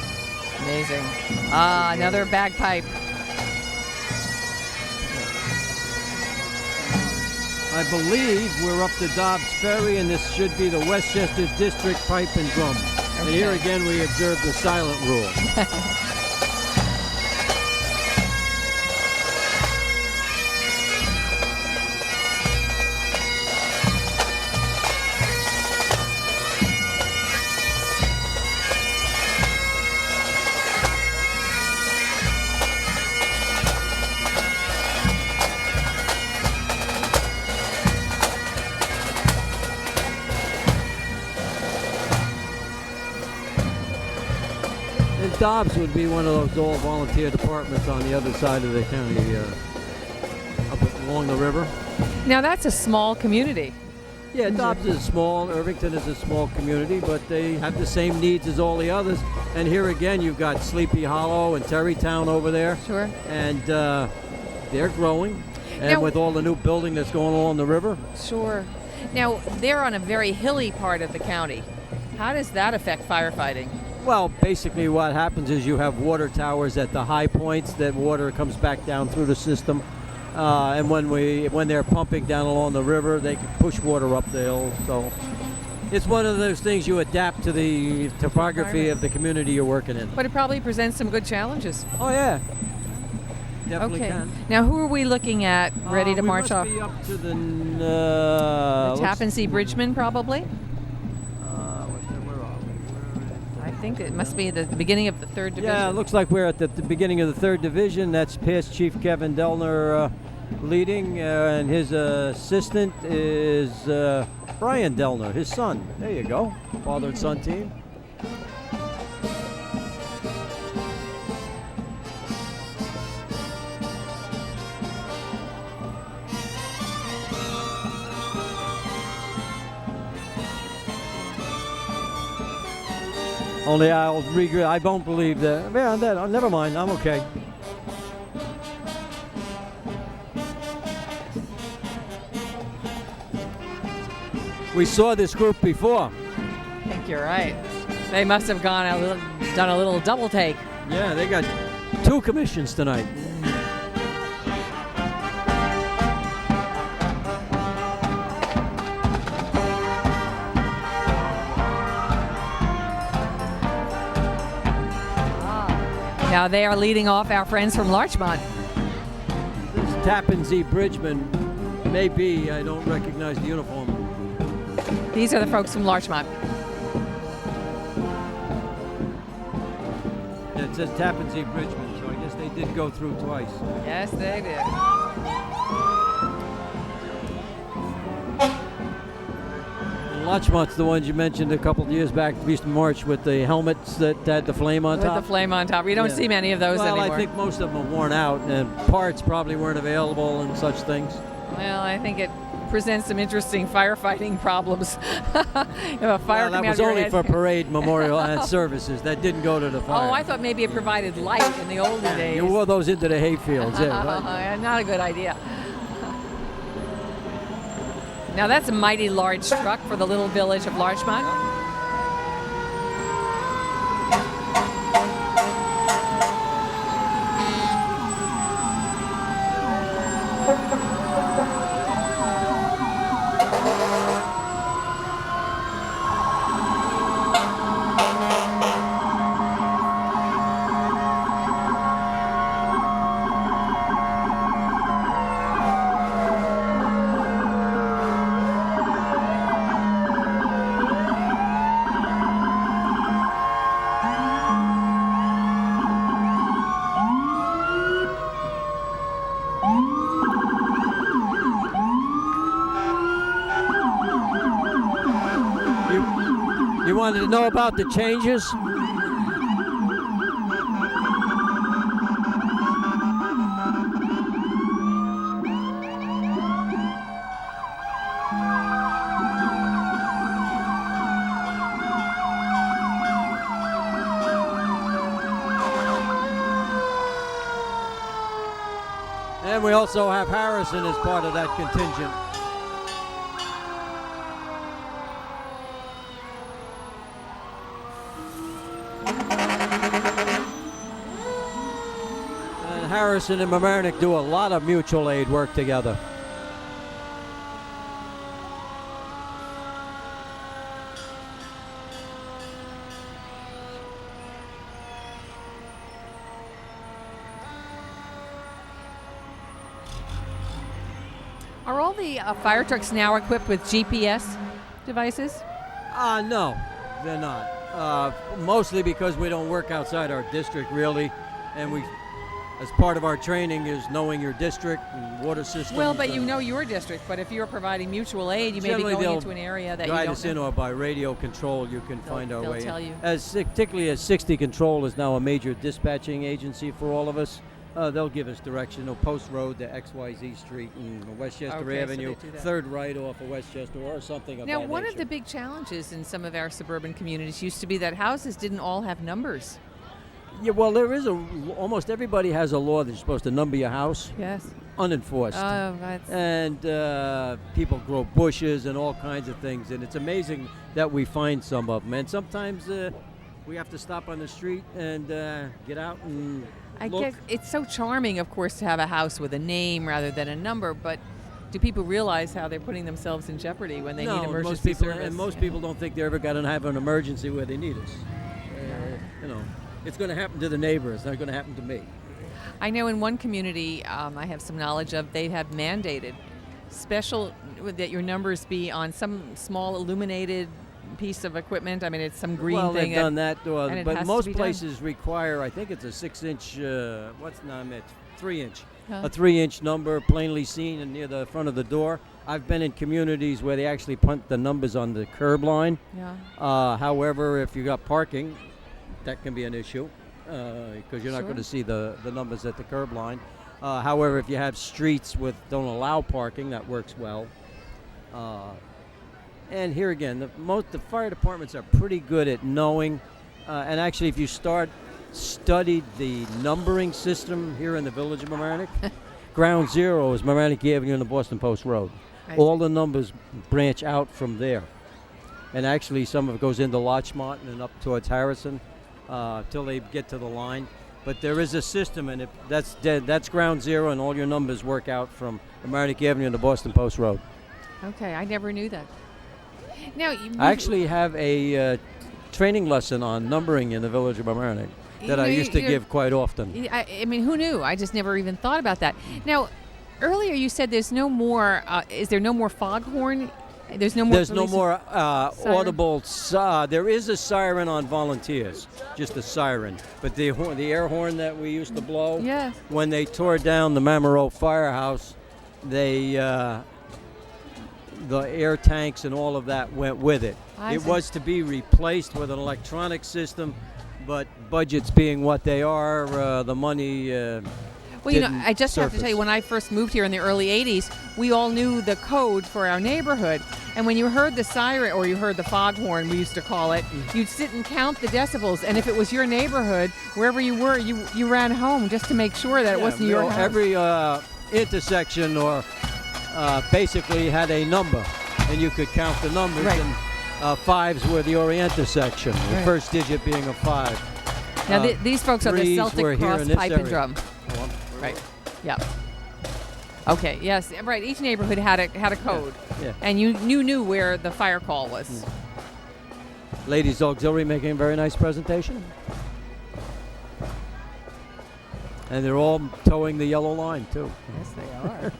Amazing. Another bagpipe. I believe we're up to Dobbs Ferry, and this should be the Westchester District Pipe and Drum. And here Okay. again, we observe the silent rule. And Dobbs would be one of those all-volunteer departments on the other side of the county, along the river. Now, that's a small community. Yeah, Dobbs is small, Irvington is a small community, but they have the same needs as all the others. And here again, you've got Sleepy Hollow and Terrytown over there. Sure. And they're growing. And Now- with all the new building that's going along the river. Sure. Now, they're on a very hilly part of the county. How does that affect firefighting? Well, basically what happens is you have water towers at the high points, that water comes back down through the system. And when they're pumping down along the river, they can push water up the hill. So it's one of those things you adapt to the topography of the community you're working in. But it probably presents some good challenges. Oh yeah, definitely Okay. can. Now, who are we looking at ready to we march must off? be up to the Tappan Zee Bridgeman, probably? where are we? I think it must be the beginning of the 3rd Division. Yeah, it looks like we're at the beginning of the 3rd Division. That's past Chief Kevin Dellner leading, and his assistant is Brian Dellner, his son. There you go, father and son team. Only I'll regret. I won't believe that. Yeah, never mind. I'm okay. We saw this group before. I think you're right. They must have done a little double take. Yeah, they got 2 commissions tonight. Now they are leading off our friends from Larchmont. This Tappan Zee Bridgeman may be, I don't recognize the uniform. These are the folks from Larchmont. It says Tappan Zee Bridgman, so I guess they did go through twice. Yes, they did. Larchmont's the ones you mentioned a couple of years back, the Eastern March, with the helmets that had the flame on top. With the flame on top. We don't see many of those anymore. Well, I think most of them are worn out, and parts probably weren't available and such things. Well, I think it presents some interesting firefighting problems. If a fire That was only for parade, memorial, and services. That didn't go to the fire. Oh, I thought maybe it provided light in the olden days. You wore those into the hayfields. Right? Not a good idea. Now that's a mighty large truck for the little village of Larchmont. You wanted to know about the changes? And we also have Harrison as part of that contingent. Harrison and Mamaroneck do a lot of mutual aid work together. Are all the fire trucks now equipped with GPS devices? No, they're not. Mostly because we don't work outside our district, really, and we, as part of our training, is knowing your district and water systems. Well, but you know your district. But if you're providing mutual aid, you may be going into an area that you don't know. Guide us in, or by radio control, you can find our way. They'll tell you. Particularly as 60 Control is now a major dispatching agency for all of us. They'll give us direction. Post Road to XYZ Street and Westchester Avenue, third right off of Westchester, or something of that nature. Now, one of the big challenges in some of our suburban communities used to be that houses didn't all have numbers. Yeah, well, there is almost everybody has a law that you're supposed to number your house. Yes. Unenforced. Oh, that's... And people grow bushes and all kinds of things, and it's amazing that we find some of them. And sometimes we have to stop on the street and get out and I look. guess it's so charming, of course, to have a house with a name rather than a number, but do people realize how they're putting themselves in jeopardy when they need emergency service? And most people don't think they're ever going to have an emergency where they need us. It's going to happen to the neighbor. It's not going to happen to me. I know in one community I have some knowledge of, they have mandated special that your numbers be on some small illuminated piece of equipment. I mean, it's some green thing. They've done that, but most places done. require, I think it's a 6-inch, 3-inch. Huh? A 3-inch number plainly seen and near the front of the door. I've been in communities where they actually put the numbers on the curb line. Yeah. However, if you got parking, that can be an issue because you're not going to see the numbers at the curb line. However, if you have streets don't allow parking, that works well. And here again, the fire departments are pretty good at knowing. And actually, if you studied the numbering system here in the village of Mamaroneck, Ground Zero is Mamaroneck Avenue and the Boston Post Road. All the numbers branch out from there. And actually, some of it goes into Larchmont and up towards Harrison till they get to the line. But there is a system, and that's Ground Zero, and all your numbers work out from Mamaroneck Avenue and the Boston Post Road. Okay, I never knew that. Now, I actually have a training lesson on numbering in the village of Mamaroneck that I used to give quite often. I mean, who knew? I just never even thought about that. Now, earlier you said there's no more. Is there no more foghorn There's no more. There's no police- more siren? audible. There is a siren on volunteers, just a siren. But the air horn that we used to blow, Yes. when they tore down the Mamuro firehouse, they the air tanks and all of that went with it. I It see. was to be replaced with an electronic system, but budgets being what they are, the money. Well, you know, didn't I just have to tell you, surface. when I first moved here in the early 80s, we all knew the code for our neighborhood. And when you heard the siren, or you heard the foghorn, we used to call it, you'd sit and count the decibels. And if it was your neighborhood, wherever you were, you ran home just to make sure that it wasn't your house. Every intersection or basically had a number, and you could count the numbers. Right. And fives were the oriental section, the Right. first digit being a 5. Now, these folks are the threes were Celtic here Cross in this Pipe and area. Drum. Right. Yeah. Okay. Yes. Right. Each neighborhood had a code, Yeah. and you knew where the fire call was. Ladies Auxiliary making a very nice presentation. And they're all towing the yellow line, too. Yes, they are.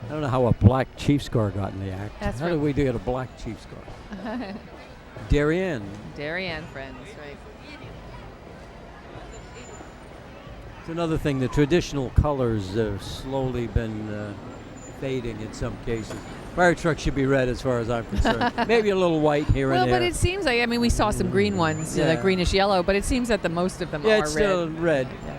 I don't know how a black Chiefs car got in the act. That's how right. did we get a black Chiefs car? Darien. Darien friends, right? It's another thing. The traditional colors have slowly been fading in some cases. Fire truck should be red as far as I'm concerned. Maybe a little white here Well, and there. but it seems like, I mean, we saw some green ones, Yeah. like greenish yellow, but it seems that the most of them yeah, are it's red. still red. Yeah.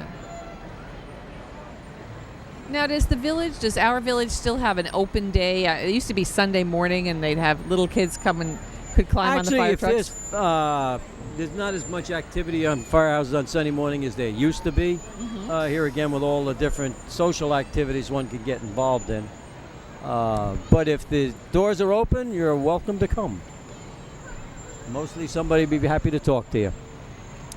Now, does our village still have an open day? It used to be Sunday morning, and they'd have little kids come and could climb Actually, on the if fire trucks. there's not as much activity on firehouses on Sunday morning as there used to be. Here again, with all the different social activities one can get involved in. But if the doors are open, you're welcome to come. Mostly somebody would be happy to talk to you.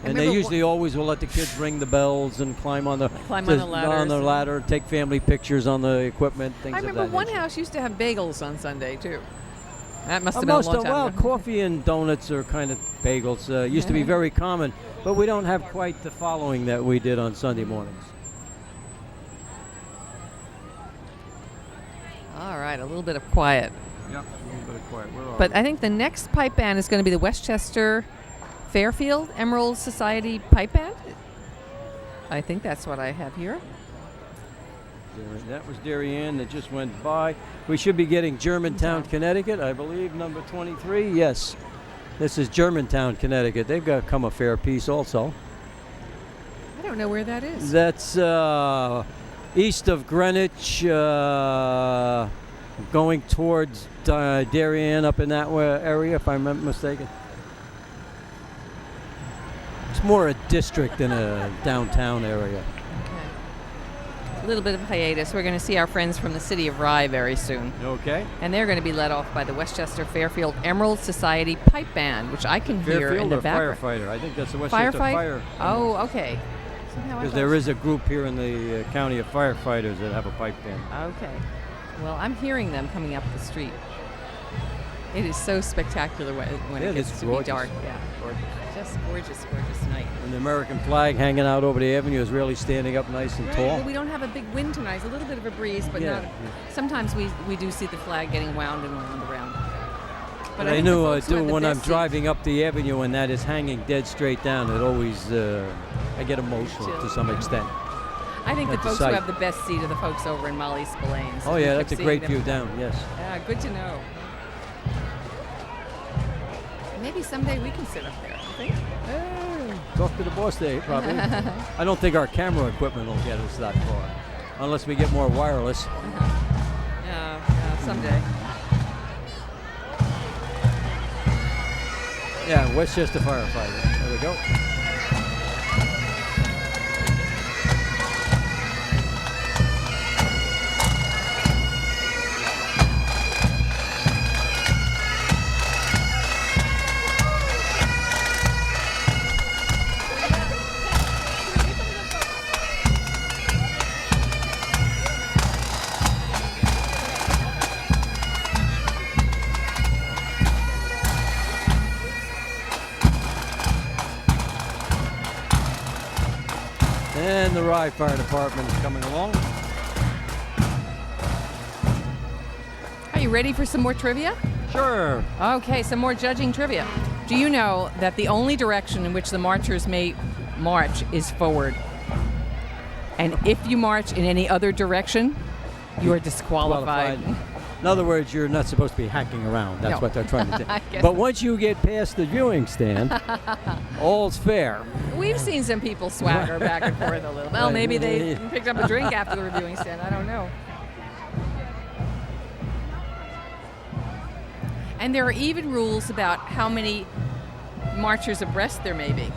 And they remember usually always will let the kids ring the bells and climb on the Climb on the ladders. ladder, take family pictures on the equipment, things I of remember that one nature. house used to have bagels on Sunday, too. That must have been a Most long of, time well, ago. coffee and donuts are kind of bagels. Used to be very common, but we don't have quite the following that we did on Sunday mornings. All right, a little bit of quiet. Yep, a little bit of quiet. Where are But we? I think the next pipe band is going to be the Westchester Fairfield Emerald Society Pipe Band. I think that's what I have here. That was Darien that just went by. We should be getting Germantown, Connecticut, I believe, number 23. Yes, this is Germantown, Connecticut. They've got come a fair piece also. I don't know where that is. That's east of Greenwich, going towards Darien, up in that area, if I'm not mistaken. It's more a district than a downtown area. Okay. A little bit of hiatus. We're going to see our friends from the city of Rye very soon. Okay. And they're going to be led off by the Westchester Fairfield Emerald Society Pipe Band, which I can hear in Fairfield the or background. firefighter? I think that's the Westchester Firefight? Fire. Oh, okay. Somehow I Because thought- there is a group here in the county of firefighters that have a pipe band. Okay. Well, I'm hearing them coming up the street. It is so spectacular when Yeah, it gets it's to be gorgeous. dark. Yeah. Just gorgeous, gorgeous night. And the American flag hanging out over the avenue is really standing up nice and Right, tall. but we don't have a big wind tonight. It's a little bit of a breeze, but Yeah, not. yeah. Sometimes we do see the flag getting wound and wound around. But I I think the knew folks who have the when I'm best seats- driving up the avenue and that is hanging dead straight down, it always, I get emotional to some extent. I think the That's a folks who sight. have the best seat are the folks over in Molly Spillane's. Oh We yeah, kept that's a seeing great them. view down, yes. Yeah, good to know. Maybe someday we can sit up there. I think. Talk to the boss there, probably. I don't think our camera equipment will get us that far, unless we get more wireless. Yeah, someday. Yeah, Westchester firefighter. There we go. And the Rye Fire Department is coming along. Are you ready for some more trivia? Sure. Okay, some more judging trivia. Do you know that the only direction in which the marchers may march is forward? And if you march in any other direction, you are disqualified. In other words, you're not supposed to be hacking around. That's No. what they're trying to do. I guess But once you get past the viewing stand, all's fair. We've seen some people swagger back and forth a little. Well, maybe they picked up a drink after the reviewing stand. I don't know. And there are even rules about how many marchers abreast there may be.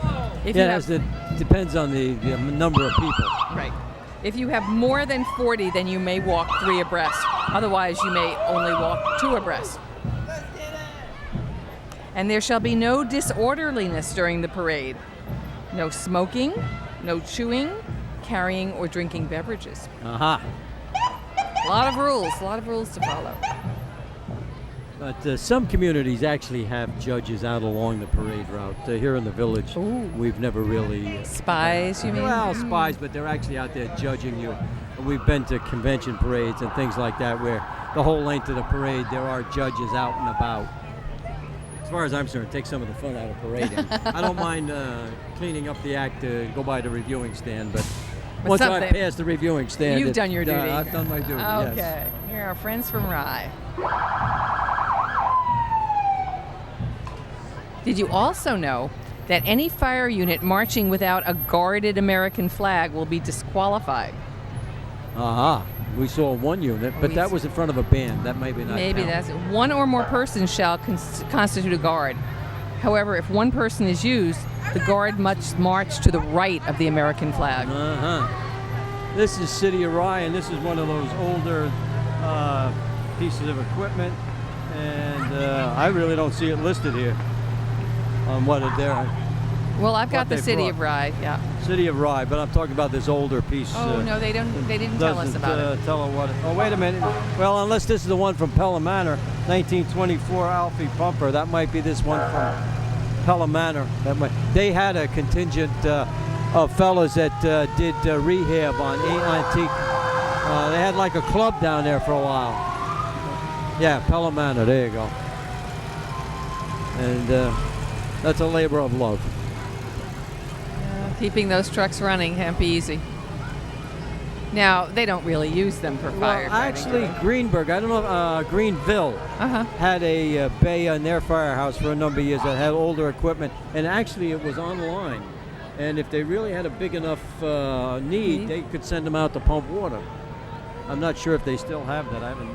If It depends on the number of people. Right. If you have more than 40, then you may walk 3 abreast. Otherwise, you may only walk 2 abreast. And there shall be no disorderliness during the parade. No smoking, no chewing, carrying, or drinking beverages. Aha. A lot of rules to follow. But some communities actually have judges out along the parade route. Here in the village, Ooh. we've never really... Spies, you mean? Well, spies, but they're actually out there judging you. We've been to convention parades and things like that where the whole length of the parade there are judges out and about. As far as I'm concerned, take some of the fun out of parading. I don't mind cleaning up the act to go by the reviewing stand, but once I something- pass the reviewing stand... You've done your duty. I've done my duty, yes. Okay. Here are our friends from Rye. Did you also know that any fire unit marching without a guarded American flag will be disqualified? Aha. We saw one unit, but that was in front of a band. That maybe not Maybe count. that's it. One or more persons shall constitute a guard. However, if one person is used, the guard must march to the right of the American flag. Uh-huh. This is City of Rye, and this is one of those older pieces of equipment, and I really don't see it listed here on what it there. Well, I've got what the they City brought. of Rye, yeah. City of Rye, but I'm talking about this older piece. Oh, no, they didn't tell us about it. Tell her what. Oh, wait a minute. Well, unless this is the one from Pelham Manor, 1924 Alfie Pumper. That might be this one from Pelham Manor. They had a contingent of fellas that did rehab on antique. They had like a club down there for a while. Yeah, Pelham Manor. There you go. And that's a labor of love. Keeping those trucks running can't be easy. Now, they don't really use them for firefighting. Well, actually, Greenberg, I don't know, Greenville had a bay on their firehouse for a number of years that had older equipment, and actually it was online. And if they really had a big enough need, they could send them out to pump water. I'm not sure if they still have that. I haven't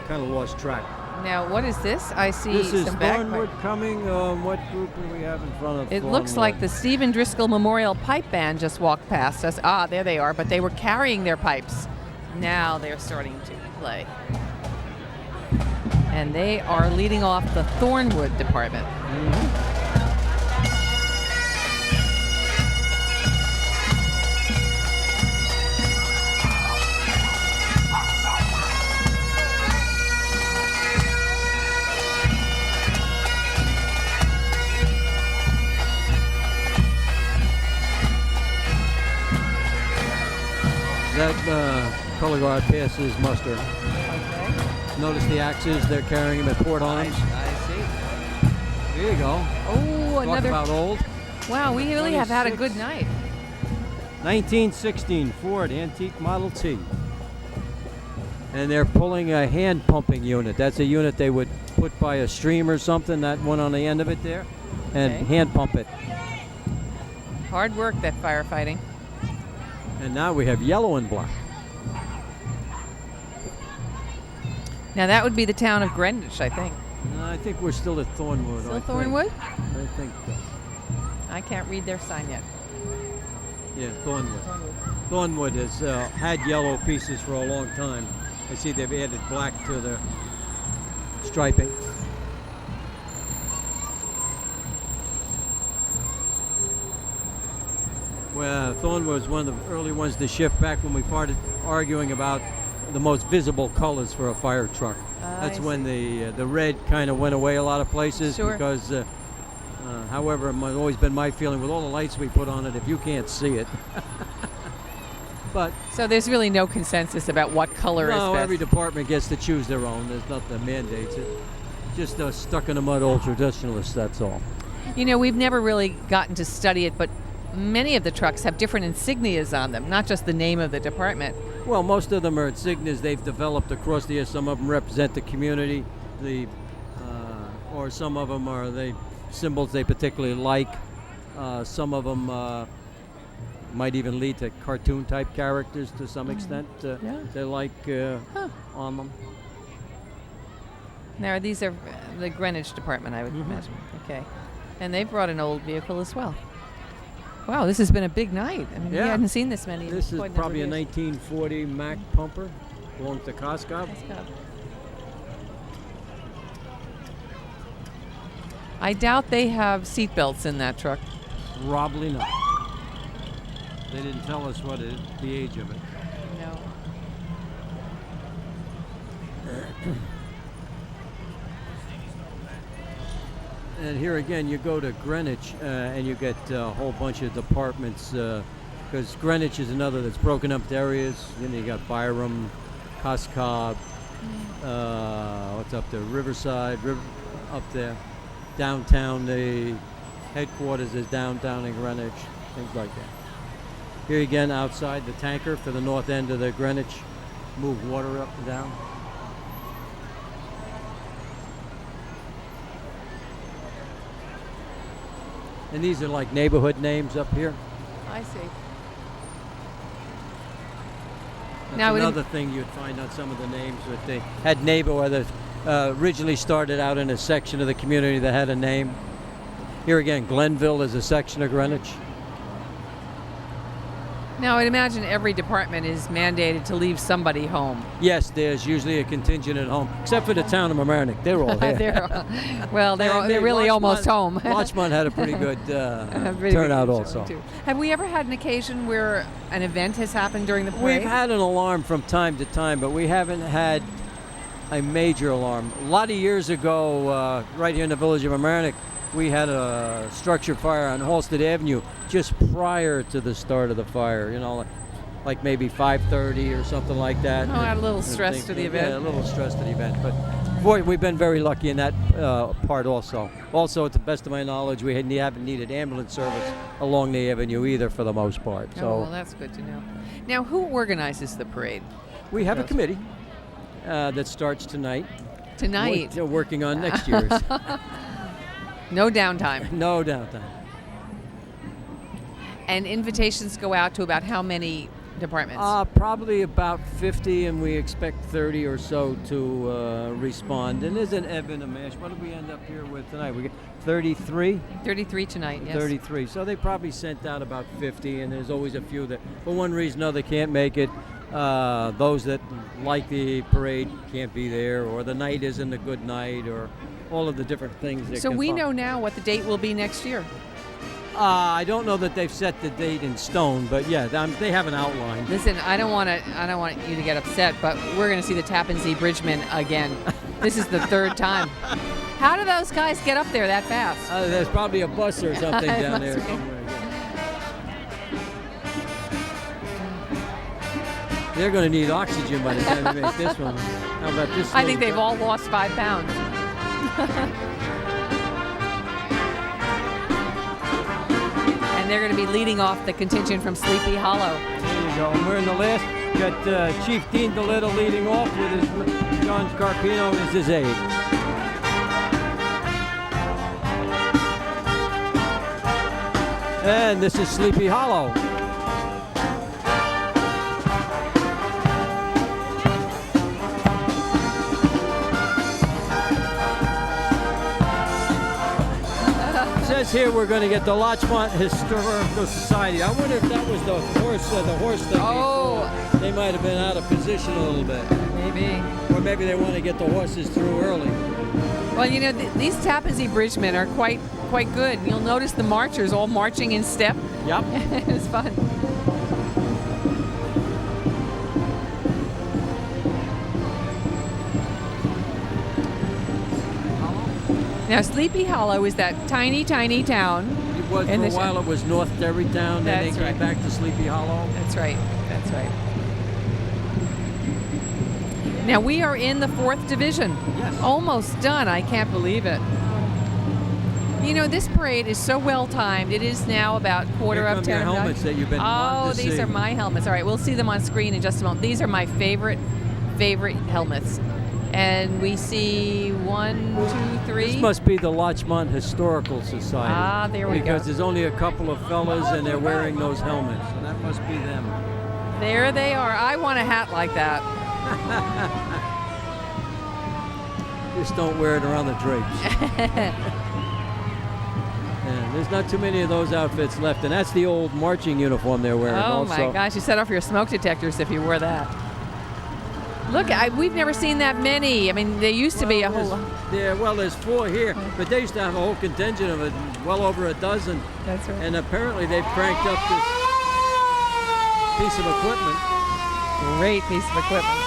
kind of lost track. Now, what is this? I see This is some Thornwood bagpipes. coming. What group do we have in front of It looks like the Stephen Driscoll Memorial Pipe Band just walked past us. Ah, there they are, but they were carrying their pipes. Now they're starting to play. And they are leading off the Thornwood department. That color guard passes muster. Okay. Notice the axes, they're carrying them at port arms. I see. There you go. Oh, Talk another. about old. Wow, we really have had a 26. good night. 1916 Ford Antique Model T. And they're pulling a hand pumping unit. That's a unit they would put by a stream or something, that one on the end of it there, and Okay. hand pump it. Hard work, that firefighting. And now we have yellow and black. Now, that would be the town of Greenwich, I think. I think we're still at Thornwood. Still I think. Thornwood? I think so. I can't read their sign yet. Yeah, Thornwood. Thornwood has had yellow pieces for a long time. I see they've added black to their striping. Well, Thornwood was one of the early ones to shift back when we started arguing about the most visible colors for a fire truck. That's I when the red kind of went away a lot of places. Sure. Because, however, it's always been my feeling with all the lights we put on it, if you can't see it, But So there's really no consensus about what color is no, best. every department gets to choose their own. There's nothing that mandates it. Just stuck in the mud old traditionalists, that's all. You know, we've never really gotten to study it, but many of the trucks have different insignias on them, not just the name of the department. Well, most of them are insignias they've developed across the years. Some of them represent the community, or some of them are symbols they particularly like. Some of them might even lead to cartoon-type characters to some extent. They like on them. Now, these are the Greenwich department, I would imagine. Okay. And they brought an old vehicle as well. Wow, this has been a big night. I mean, we hadn't seen this many. This is quite a probably a number of years. 1940 Mack pumper. Belongs to Costco. I doubt they have seat belts in that truck. Probably not. They didn't tell us what the age of it. No. And here again, you go to Greenwich and you get a whole bunch of departments because Greenwich is another that's broken up into areas. You got Byram, Coscob, what's up there? Riverside, up there. Downtown, the headquarters is downtown in Greenwich, things like that. Here again, outside, the tanker for the north end of the Greenwich, move water up and down. And these are like neighborhood names up here. I see. That's Now, another thing you'd find on some of the names that they had neighborhood originally started out in a section of the community that had a name. Here again, Glenville is a section of Greenwich. Now, I'd imagine every department is mandated to leave somebody home. Yes, there's usually a contingent at home, except for the town of Mamaroneck. They're all here. They're really almost home. Larchmont had a pretty good turnout also. Too. Have we ever had an occasion where an event has happened during the parade? We've had an alarm from time to time, but we haven't had a major alarm. A lot of years ago, right here in the village of Mamaroneck, we had a structure fire on Halsted Avenue just prior to the start of the fire, like maybe 5:30 or something like that. Oh, add a little stress to the event. Yeah, a little stress to the event. But boy, we've been very lucky in that part also. Also, to the best of my knowledge, we haven't needed ambulance service along the avenue either for the most part. So well, that's good to know. Now, who organizes the parade? we have a committee that starts tonight. Tonight? We're working on next year's. No downtime. No downtime. And invitations go out to about how many departments? Probably about 50, and we expect 30 or so to respond. And there's an ebb and a mash. What did we end up here with tonight? We got 33? 33 tonight, yes. 33. So they probably sent out about 50, and there's always a few that, for one reason or another, can't make it. Those that like the parade can't be there, or the night isn't a good night, or all of the different things. That So can we fall. know now what the date will be next year. I don't know that they've set the date in stone, but yeah, they have an outline. Listen, I don't want you to get upset, but we're going to see the Tappan Zee Bridgemen again. This is the third time. How do those guys get up there that fast? There's probably a bus or something down there Must be. somewhere. They're going to need oxygen by the time they make this one. How about this? I think little they've guy? all lost 5 pounds. And they're going to be leading off the contingent from Sleepy Hollow. There you go. And we're in the last. We got Chief Dean DeLittle leading off with his John Scarpino as his aide. And this is Sleepy Hollow. It says here we're going to get the Larchmont Historical Society. I wonder if that was the horse thing. Oh. They might have been out of position a little bit. Maybe. Or maybe they want to get the horses through early. Well, you know, these Tappan Zee Bridgemen are quite good. You'll notice the marchers all marching in step. Yep. It's fun. Now, Sleepy Hollow is that tiny, tiny town. was In for a the while. It was North Terrytown, then they That's came right. back to Sleepy Hollow. That's right. That's right. Now we are in the 4th division. Yes. Almost done. I can't believe it. You know, this parade is so well timed. It is now about quarter Here of come 10. your helmets that you've been wanting to these see. are my helmets. All right, we'll see them on screen in just a moment. These are my favorite helmets. And we see 1, 2, 3. This must be the Larchmont Historical Society. Ah, there we go. Because there's only a couple of fellas and they're wearing those helmets. So that must be them. There they are. I want a hat like that. Just don't wear it around the drapes. And there's not too many of those outfits left. And that's the old marching uniform they're wearing Oh also. my gosh, you set off your smoke detectors if you wore that. Look, we've never seen that many. I mean, there used to be a whole lot. Yeah, well, there's 4 here, but they used to have a whole contingent of it, well over a dozen. That's right. And apparently they've cranked up this piece of equipment. Great piece of equipment.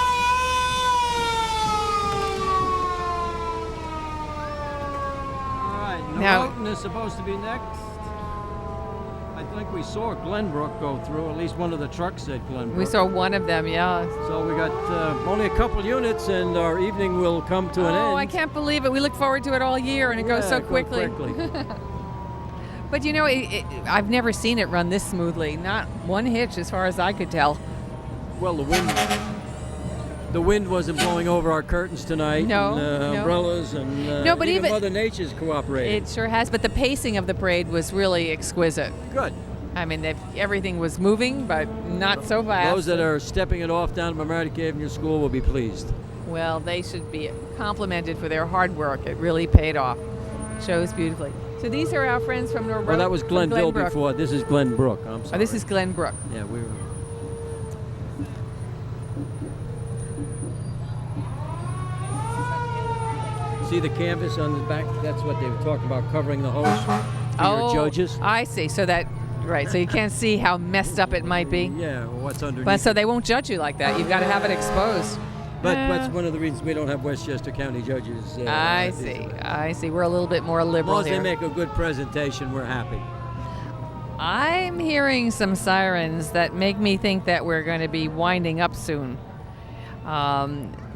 All right, Now- Norotan is supposed to be next. I think we saw Glenbrook go through. At least one of the trucks said Glenbrook. We saw one of them, yeah. So we got only a couple units, and our evening will come to an end. Oh, I can't believe it. We look forward to it all year, and it goes so Yeah, go quickly. But you know, I've never seen it run this smoothly. Not one hitch, as far as I could tell. Well, the wind wasn't blowing over our curtains tonight. No, and, no. umbrellas and No, but even- Mother Nature's cooperating. It sure has. But the pacing of the parade was really exquisite. Good. I mean, everything was moving, but not so fast. Those that are stepping it off down at Mamaroneck Avenue School will be pleased. Well, they should be complimented for their hard work. It really paid off. Shows beautifully. So these are our friends from North. Well, that was Glenville Glenbrook. before. This is Glenbrook. I'm sorry. Oh, this is Glenbrook. Yeah, we were. See the canvas on the back? That's what they were talking about, covering the hose for your judges. I see. So that, right. So you can't see how messed up it might be. Yeah, well, what's underneath. But so they won't judge you like that. You've got to have it exposed. But that's one of the reasons we don't have Westchester County judges. I see. I see. We're a little bit more As liberal long as they here. make a good presentation, we're happy. I'm hearing some sirens that make me think that we're going to be winding up soon.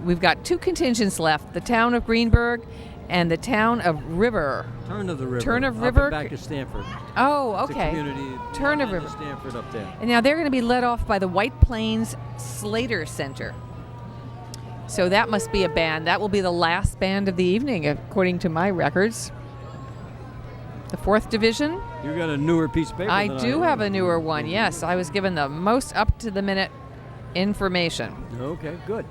We've got 2 contingents left, the town of Greenburgh and the town of River. Turn of the River. Turn of up River. and back to Stanford. Oh, It's a okay. community. Turn of down to River. Stanford up there. And now they're going to be led off by the White Plains Slater Center. So that must be a band. That will be the last band of the evening, according to my records. The 4th Division. You got a newer piece of paper. I than do have a newer one, yes. I was given the most up-to-the-minute information. Okay, good.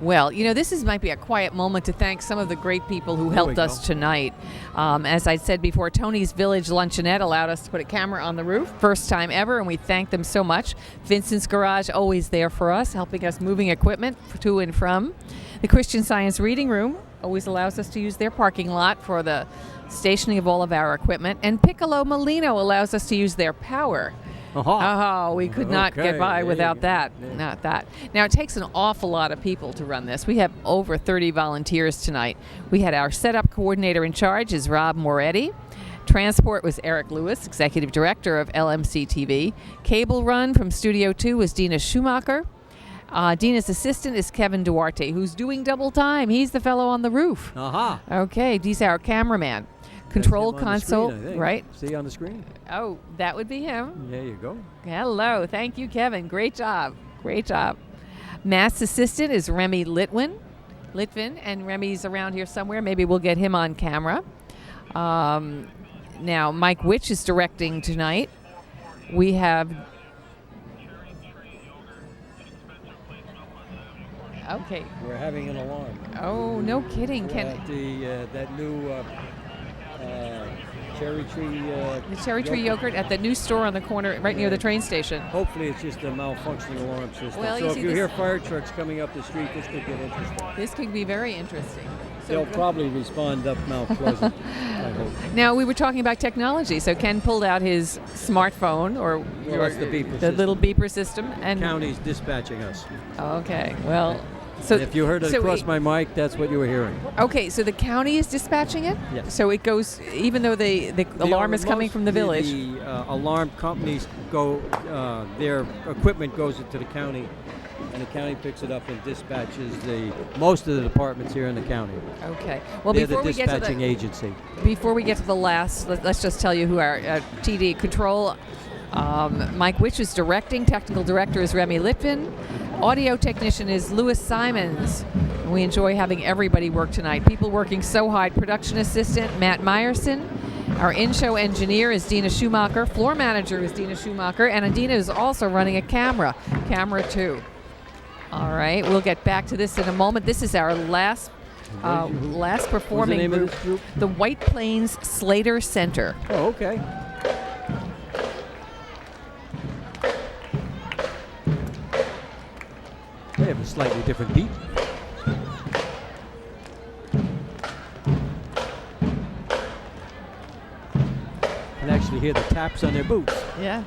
Well, you know, might be a quiet moment to thank some of the great people who There helped we us go. tonight. As I said before, Tony's Village Luncheonette allowed us to put a camera on the roof, first time ever, and we thank them so much. Vincent's Garage, always there for us, helping us moving equipment to and from. The Christian Science Reading Room always allows us to use their parking lot for the stationing of all of our equipment. And Piccolo Molino allows us to use their power. Oh, we could not get Okay, by there without you go. that. Yeah. Not that. Now, it takes an awful lot of people to run this. We have over 30 volunteers tonight. We had our setup coordinator in charge is Rob Moretti. Transport was Eric Lewis, executive director of LMC-TV. Cable run from Studio 2 was Dina Schumacher. Dina's assistant is Kevin Duarte, who's doing double time. He's the fellow on the roof. Aha. Okay, he's our cameraman. Control That's him on the console, screen, I think. right? See on the screen? Oh, that would be him. There you go. Hello. Thank you, Kevin. Great job. Great job. Matt's assistant is Remy Litvin, and Remy's around here somewhere. Maybe we'll get him on camera. Now, Mike Witch is directing tonight. We have... Okay. We're having an alarm. Oh, no kidding. That new cherry tree. The cherry tree yogurt at the new store on the corner right near the train station. Hopefully, it's just a malfunctioning alarm system. Well, so you if see you this- hear fire trucks coming up the street, this could get interesting. This could be very interesting. They'll probably respond up Mount Pleasant, I hope. Now, we were talking about technology, so Ken pulled out his smartphone or Well, that's the beeper the system. little beeper system. And County's dispatching us. okay, well, So And if you heard it across my mic, that's what you were hearing. Okay, so the county is dispatching it? Yes. So it goes, even though the alarm is coming from the village. The alarm companies go, their equipment goes into the county, and the county picks it up and dispatches most of the departments here in the county. Okay. Well, They're before the we get to dispatching agency. Before we get to the last, let's just tell you who our TD control. Mike Witch is directing. Technical director is Remy Litvin. Audio technician is Louis Simons. And we enjoy having everybody work tonight. People working so hard. Production assistant Matt Meyerson. Our in-show engineer is Dina Schumacher. Floor manager is Dina Schumacher. And Dina is also running a camera 2. All right, we'll get back to this in a moment. This is our last performing What's the name of this group? The White Plains Slater Center. Oh, okay. They have a slightly different beat. You can actually hear the taps on their boots. Yes.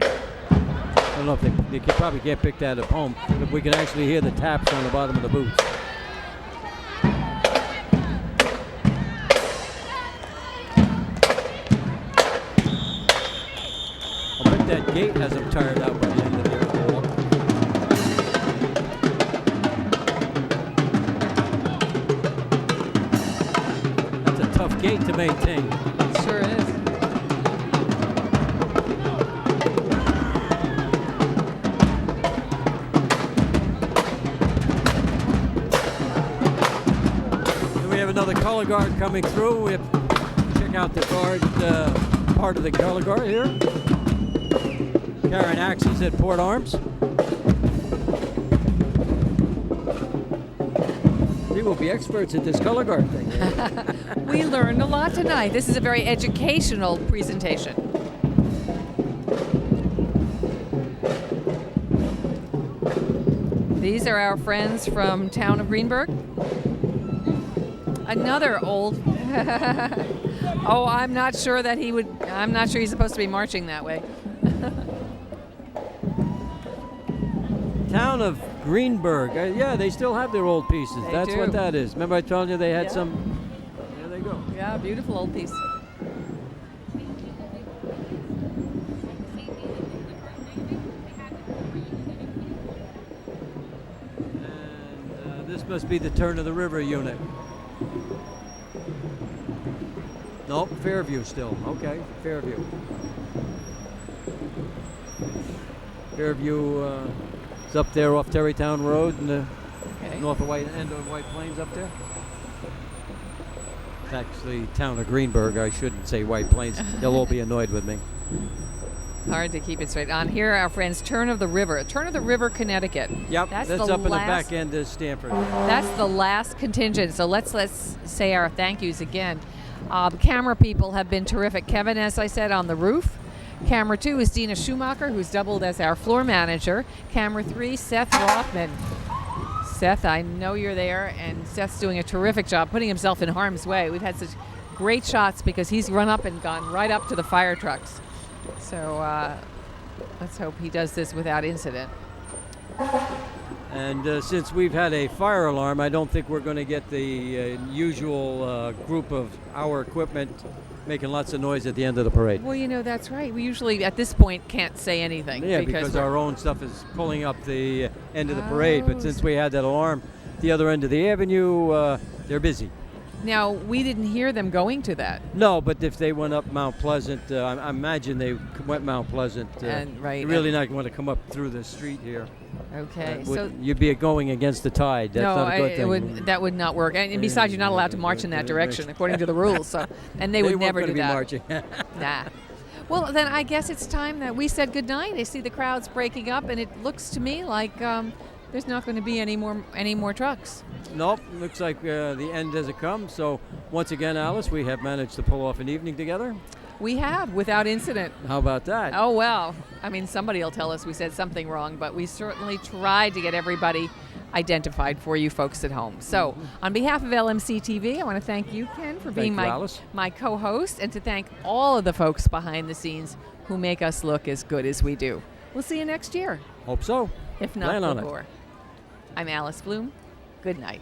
I don't know if they probably can't pick that at home, but we can actually hear the taps on the bottom of the boots. I bet that gate has them tired out by the end of their walk. That's a tough gate to maintain. It sure is. Then we have another color guard coming through. We have to check out the guard, part of the color guard here. Carrying axes at port arms. We will be experts at this color guard thing. We learned a lot tonight. This is a very educational presentation. These are our friends from town of Greenburgh. Another old. Oh, I'm not sure he's supposed to be marching that way. Town of Greenburgh. Yeah, they still have their old pieces. They That's do. what that is. Remember I told you they had Yeah. some. There they go. Yeah, beautiful old piece. And this must be the Turn of the River unit. Nope, Fairview still. Okay, Fairview. Fairview is up there off Terrytown Road in the north of end of White Plains up there. It's actually town of Greenburgh. I shouldn't say White Plains. They'll all be annoyed with me. It's hard to keep it straight. On here, our friends Turn of the River, Connecticut. Yep, that's the up in the last- back end of Stanford. That's the last contingent. So let's say our thank yous again. The camera people have been terrific. Kevin, as I said, on the roof. Camera 2 is Dina Schumacher, who's doubled as our floor manager. Camera 3, Seth Rothman. Seth, I know you're there, and Seth's doing a terrific job putting himself in harm's way. We've had such great shots because he's run up and gone right up to the fire trucks. So let's hope he does this without incident. And since we've had a fire alarm, I don't think we're going to get the usual group of our equipment making lots of noise at the end of the parade. Well, you know, that's right. We usually, at this point, can't say anything. Yeah, because our own stuff is pulling up the end of the parade. But since we had that alarm at the other end of the avenue, they're busy. Now, we didn't hear them going to that. No, but if they went up Mount Pleasant, I imagine they went Mount Pleasant. And, right, You're really not going to come up through the street here. Okay, You'd be going against the tide. That's not a good thing. that would not work. And besides, you're not allowed to march in that direction according to the rules. So, and they would never do be that. Marching. Nah. Well, then I guess it's time that we said goodnight. I see the crowds breaking up, and it looks to me like there's not going to be any more trucks. Nope, looks like the end has come. So once again, Alice, we have managed to pull off an evening together. We have, without incident. How about that? Oh, well, I mean, somebody will tell us we said something wrong, but we certainly tried to get everybody identified for you folks at home. So on behalf of LMC-TV, I want to thank you, Ken, for being my co-host, and to thank all of the folks behind the scenes who make us look as good as we do. We'll see you next year. Hope so. If not Plan on it. before. I'm Alice Bloom. Good night.